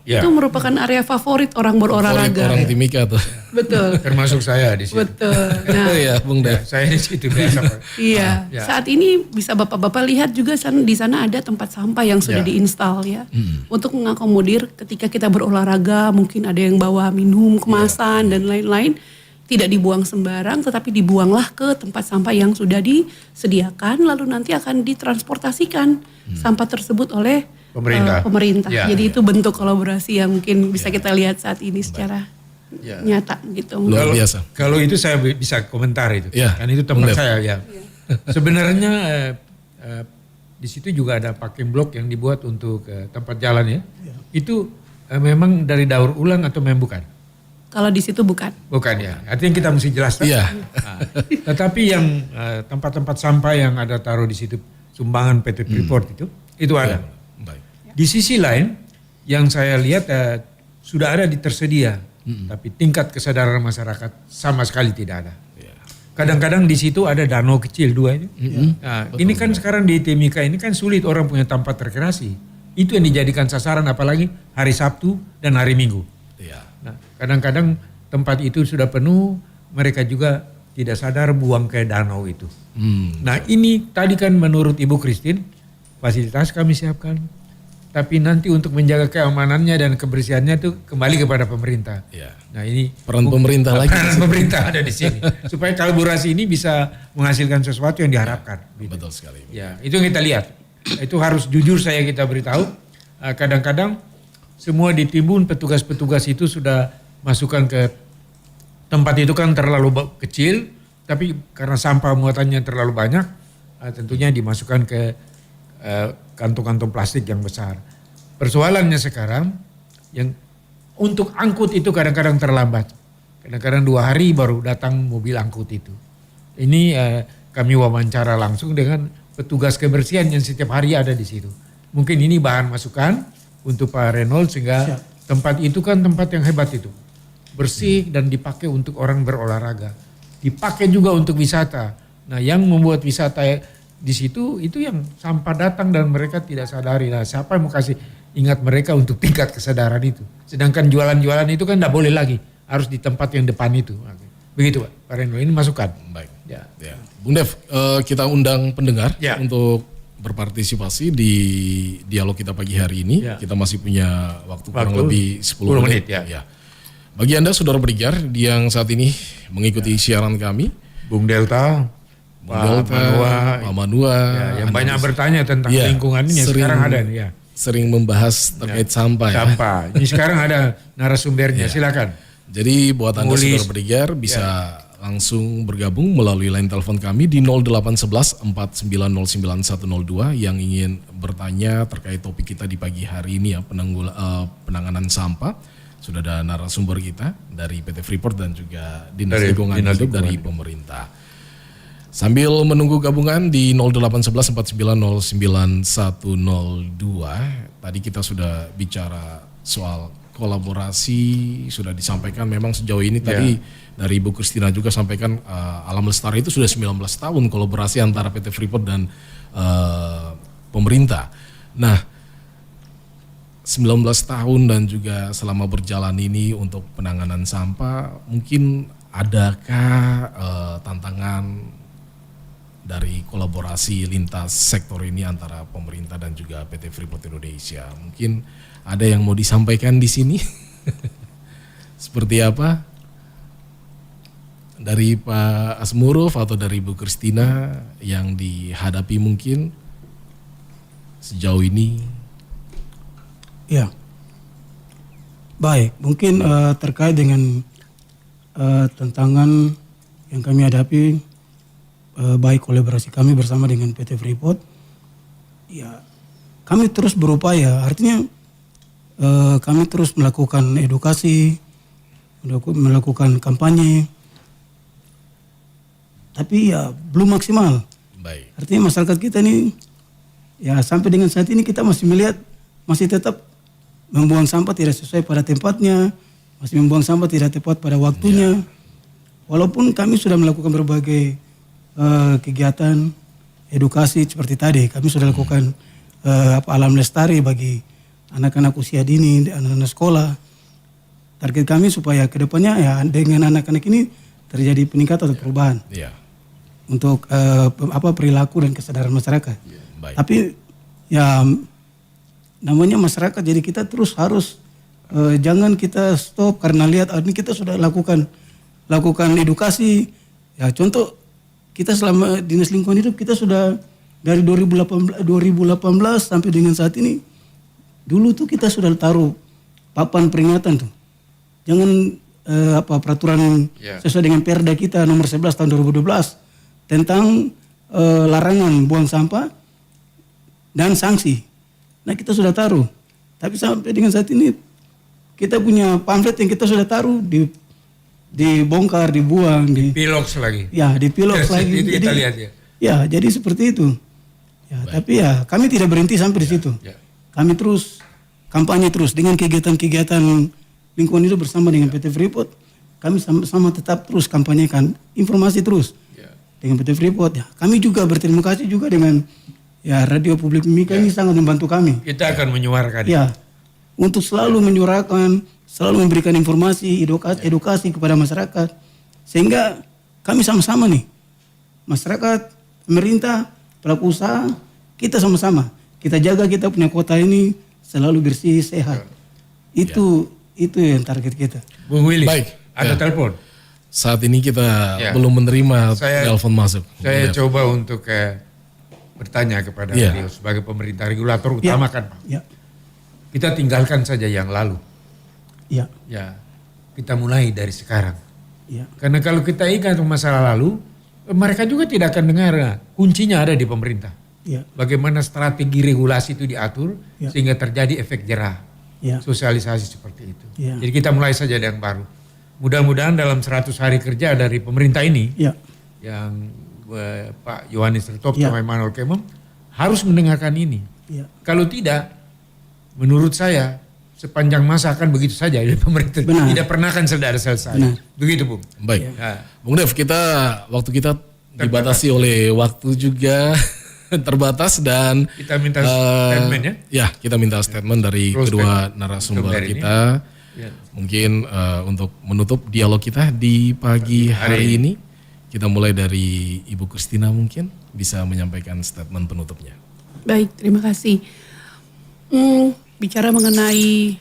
Itu merupakan area favorit orang berolahraga. Orang Timika tuh. Betul. Termasuk saya di situ. Betul. Nah, Iya, Bung Dev. Saya di situ biasa. Pak. iya. Saat ini bisa Bapak-bapak lihat juga di sana ada tempat sampah yang sudah diinstal ya. Untuk mengakomodir ketika kita berolahraga, mungkin ada yang bawa minum kemasan dan lain-lain. Tidak dibuang sembarang, tetapi dibuanglah ke tempat sampah yang sudah disediakan, lalu nanti akan ditransportasikan sampah tersebut oleh pemerintah. Jadi itu bentuk kolaborasi yang mungkin bisa kita lihat saat ini secara nyata gitu. Luar biasa. Kalau itu saya bisa komentar itu, kan itu Benar. tempat saya ya. Sebenarnya di situ juga ada parking block yang dibuat untuk tempat jalan ya. Itu memang dari daur ulang atau memang bukan? Kalau di situ bukan. Bukan ya, artinya kita mesti jelaskan. Iya. Nah, tetapi yang tempat-tempat sampah yang ada taruh di situ sumbangan PT Freeport itu ada. Baik. Di sisi lain, yang saya lihat sudah ada tersedia, tapi tingkat kesadaran masyarakat sama sekali tidak ada. Kadang-kadang di situ ada danau kecil 2 ini. Nah, ini kan sekarang di Timika ini kan sulit orang punya tempat rekreasi. Itu yang dijadikan sasaran apalagi hari Sabtu dan hari Minggu. Nah, kadang-kadang tempat itu sudah penuh, mereka juga tidak sadar buang ke danau itu. Nah ini tadi kan menurut Ibu Christine, fasilitas kami siapkan, tapi nanti untuk menjaga keamanannya dan kebersihannya itu kembali kepada pemerintah. Ya. Nah ini Peran pemerintah lagi. peran pemerintah ada di sini supaya kolaborasi ini bisa menghasilkan sesuatu yang diharapkan. Gitu. Betul sekali. Ya, itu yang kita lihat. Itu harus jujur saya kita beritahu. Kadang-kadang semua ditimbun petugas-petugas itu sudah masukkan ke tempat itu kan terlalu kecil, tapi karena sampah muatannya terlalu banyak, tentunya dimasukkan ke kantong-kantong plastik yang besar. Persoalannya sekarang yang untuk angkut itu kadang-kadang terlambat. Kadang-kadang 2 hari baru datang mobil angkut itu. Ini kami wawancara langsung dengan petugas kebersihan yang setiap hari ada di situ. Mungkin ini bahan masukan untuk Pak Reynold sehingga tempat itu kan tempat yang hebat itu. Bersih dan dipakai untuk orang berolahraga. Dipakai juga untuk wisata. Nah yang membuat wisata di situ itu yang sampah datang dan mereka tidak sadari. Nah siapa yang mau kasih ingat mereka untuk tingkat kesadaran itu. Sedangkan jualan-jualan itu kan tidak boleh lagi. Harus di tempat yang depan itu. Begitu Pak Reynold, ini masukan. Baik. Ya. Ya. Bung Dev, kita undang pendengar Ya. untuk berpartisipasi di dialog kita pagi hari ini. Ya. Kita masih punya waktu kurang lebih 10 menit. ya. Bagi Anda saudara pendengar yang saat ini mengikuti siaran kami, Bung Delta, Bung Delta, Pak Manua, ya, yang Anda banyak bisa- bertanya tentang Ya, lingkungan ini yang sekarang ada nih ya. sering membahas terkait sampah ya. Sampah. Ini sekarang ada narasumbernya, silakan. Jadi buat Anda Tulis. saudara pendengar bisa langsung bergabung melalui line telepon kami di 0811 4909 102 yang ingin bertanya terkait topik kita di pagi hari ini ya, penanganan sampah. Sudah ada narasumber kita dari PT Freeport dan juga Dinas Dari Lingkungan Dinas Hidup dari pemerintah. Sambil menunggu gabungan di 0811 4909 102. Tadi kita sudah bicara soal kolaborasi, sudah disampaikan memang sejauh ini tadi dari Ibu Christina juga sampaikan Alam Lestari itu sudah 19 tahun kolaborasi antara PT Freeport dan pemerintah. Nah, 19 tahun dan juga selama berjalan ini untuk penanganan sampah, mungkin adakah tantangan dari kolaborasi lintas sektor ini antara pemerintah dan juga PT Freeport Indonesia? Mungkin ada yang mau disampaikan di sini? Seperti apa? Dari Pak Asmuruf atau dari Bu Christina yang dihadapi mungkin sejauh ini? Ya, baik. Mungkin terkait dengan tantangan yang kami hadapi, baik kolaborasi kami bersama dengan PT Freeport, ya kami terus berupaya. Artinya kami terus melakukan edukasi, melakukan kampanye, tapi ya belum maksimal. Baik. Artinya masyarakat kita ini, ya sampai dengan saat ini kita masih melihat masih tetap membuang sampah tidak sesuai pada tempatnya, masih membuang sampah tidak tepat pada waktunya. Walaupun kami sudah melakukan berbagai kegiatan edukasi seperti tadi, kami sudah lakukan Alam Lestari bagi anak-anak usia dini, anak-anak sekolah. Target kami supaya kedepannya ya dengan anak-anak ini terjadi peningkatan atau perubahan Ya. untuk perilaku dan kesadaran masyarakat. Baik. Tapi ya namanya masyarakat, jadi kita terus harus jangan kita stop karena lihat ini kita sudah lakukan edukasi. Ya contoh kita selama Dinas Lingkungan Hidup kita sudah dari 2018 sampai dengan saat ini, dulu tuh kita sudah taruh papan peringatan tuh. Jangan peraturan sesuai dengan Perda kita nomor 11 tahun 2012 tentang larangan buang sampah dan sanksi. Nah kita sudah taruh, tapi sampai dengan saat ini kita punya pamflet yang kita sudah taruh dibongkar, dibuang, Piloks lagi. ya dipiloks lagi. Itu kita lihat ya. Ya jadi seperti itu. Ya, tapi ya kami tidak berhenti sampai di situ. Ya. Kami terus kampanye terus dengan kegiatan-kegiatan lingkungan hidup bersama dengan PT Freeport. Kami sama tetap terus kampanyekan informasi terus dengan PT Freeport. Ya, kami juga berterima kasih juga dengan Radio Publik Mimika ini sangat membantu kami. Kita akan menyuarakan. Ya, untuk selalu menyuarakan, selalu memberikan informasi, edukasi kepada masyarakat. Sehingga kami sama-sama nih, masyarakat, pemerintah, pelaku usaha, kita sama-sama. Kita jaga kita punya kota ini selalu bersih, sehat. Itu yang target kita. Bung Willy, Baik, ada ya. telepon. Saat ini kita Ya. belum menerima Saya- telepon masuk. Saya Ya. coba untuk bertanya kepada Ya. beliau sebagai pemerintah regulator utama kan Pak. Ya, Kita tinggalkan saja yang lalu. ya, Ya, kita mulai dari sekarang. ya, Karena kalau kita ingat masalah lalu, mereka juga tidak akan dengar. Kuncinya ada di pemerintah. ya, Bagaimana strategi regulasi itu diatur Ya. sehingga terjadi efek jerah. ya, Sosialisasi seperti itu. Ya. Jadi kita mulai saja dari yang baru. Mudah-mudahan dalam 100 hari kerja dari pemerintah ini, ya, yang Pak Yohanes Retop Ya. sama Emmanuel Kemem harus mendengarkan ini. ya. Kalau tidak, menurut saya sepanjang masa akan begitu saja di pemerintah. Benar. Tidak pernah akan selesai. Benar. Begitu, Bung. Baik. Ya. Bung Dev, waktu kita dibatasi oleh waktu juga terbatas dan Kita minta statement ya. Ya, kita minta statement dari Prospek kedua narasumber untuk hari ini. kita. Ya. Mungkin untuk menutup dialog kita di pagi hari ini, kita mulai dari Ibu Christina mungkin bisa menyampaikan statement penutupnya. Baik, terima kasih. Bicara mengenai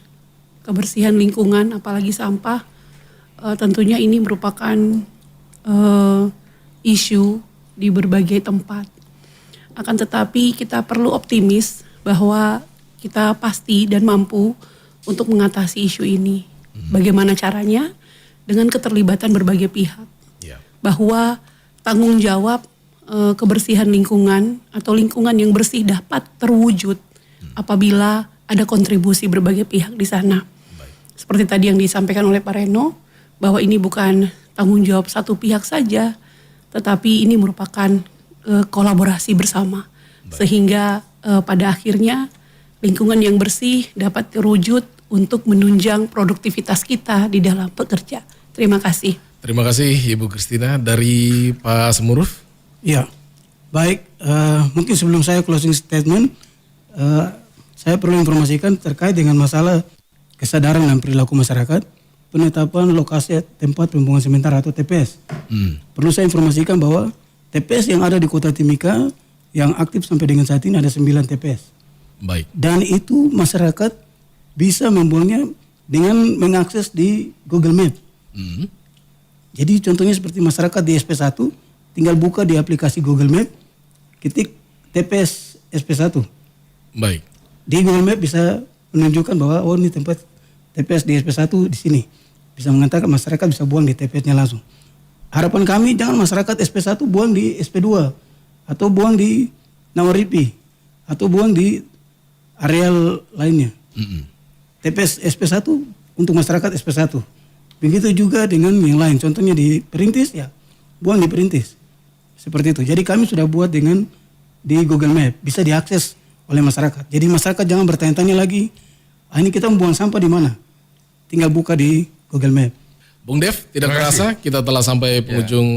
kebersihan lingkungan, apalagi sampah, tentunya ini merupakan isu di berbagai tempat. Akan tetapi kita perlu optimis bahwa kita pasti dan mampu untuk mengatasi isu ini. Bagaimana caranya? Dengan keterlibatan berbagai pihak. Ya. Bahwa tanggung jawab kebersihan lingkungan atau lingkungan yang bersih dapat terwujud apabila ada kontribusi berbagai pihak di sana. Seperti tadi yang disampaikan oleh Pak Reno, bahwa ini bukan tanggung jawab satu pihak saja, tetapi ini merupakan kolaborasi bersama. Sehingga pada akhirnya lingkungan yang bersih dapat terwujud untuk menunjang produktivitas kita di dalam bekerja. Terima kasih. Terima kasih Ibu Christina. Dari Pak Semuruf. Ya, baik. Mungkin sebelum saya closing statement, saya perlu informasikan terkait dengan masalah kesadaran dan perilaku masyarakat, penetapan lokasi tempat pembuangan sementara atau TPS. Perlu saya informasikan bahwa TPS yang ada di Kota Timika yang aktif sampai dengan saat ini ada 9 TPS. Baik. Dan itu masyarakat bisa membuangnya dengan mengakses di Google Map. Jadi contohnya seperti masyarakat di SP1 tinggal buka di aplikasi Google Map, ketik TPS SP1. Baik. Di Google Map bisa menunjukkan bahwa oh ini tempat TPS di SP1 di sini. Bisa mengatakan masyarakat bisa buang di TPS-nya langsung. Harapan kami jangan masyarakat SP1 buang di SP2 atau buang di Nawaripi atau buang di areal lainnya. TPS SP1 untuk masyarakat SP1. Begitu juga dengan yang lain. Contohnya di Perintis ya, buang di Perintis. Seperti itu. Jadi kami sudah buat dengan di Google Map, bisa diakses oleh masyarakat. Jadi masyarakat jangan bertanya-tanya lagi, ini kita membuang sampah di mana? Tinggal buka di Google Map. Bung Dev, tidak Terima terasa kita telah sampai penghujung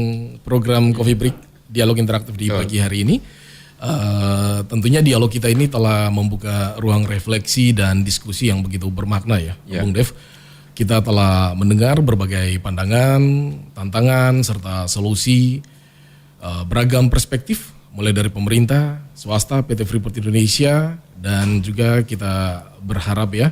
program Coffee Break Dialog Interaktif di pagi hari ini. Tentunya dialog kita ini telah membuka ruang refleksi dan diskusi yang begitu bermakna ya, Bung Dev. Kita telah mendengar berbagai pandangan, tantangan, serta solusi, beragam perspektif, mulai dari pemerintah, swasta, PT Freeport Indonesia, dan juga kita berharap ya,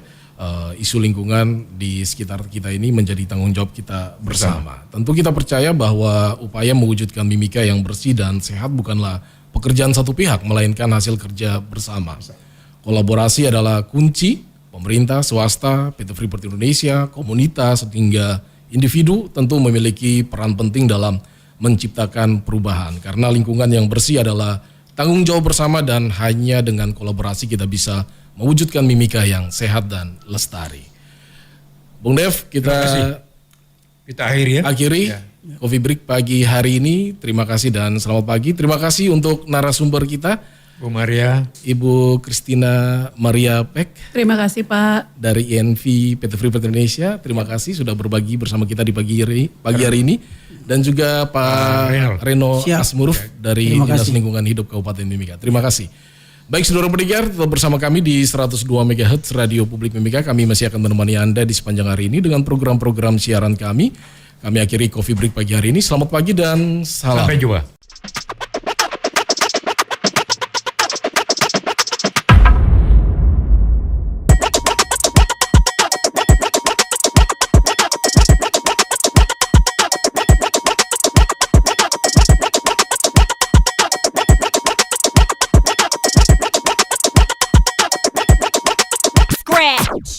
isu lingkungan di sekitar kita ini menjadi tanggung jawab kita bersama. Tentu kita percaya bahwa upaya mewujudkan Mimika yang bersih dan sehat bukanlah pekerjaan satu pihak, melainkan hasil kerja bersama. Kolaborasi adalah kunci. Pemerintah, swasta, PT Freeport Indonesia, komunitas, hingga individu tentu memiliki peran penting dalam menciptakan perubahan. Karena lingkungan yang bersih adalah tanggung jawab bersama dan hanya dengan kolaborasi kita bisa mewujudkan Mimika yang sehat dan lestari. Bung Dev, kita akhiri ya. akhiri Coffee Break pagi hari ini. Terima kasih dan selamat pagi. Terima kasih untuk narasumber kita, Bu Maria, Ibu Christina Maria Peck Terima kasih Pak. dari INV PT Freeport Indonesia. Terima kasih sudah berbagi bersama kita di pagi hari ini. Dan juga Pak Reno Siap. Asmuruf dari Terima Dinas kasih. Lingkungan Hidup Kabupaten Mimika. Terima kasih. Baik saudara pendengar, tetap bersama kami di 102 MHz Radio Publik Mimika. Kami masih akan menemani Anda di sepanjang hari ini dengan program-program siaran kami. Kami akhiri Coffee Break pagi hari ini. Selamat pagi dan salam. sampai jumpa. scratch.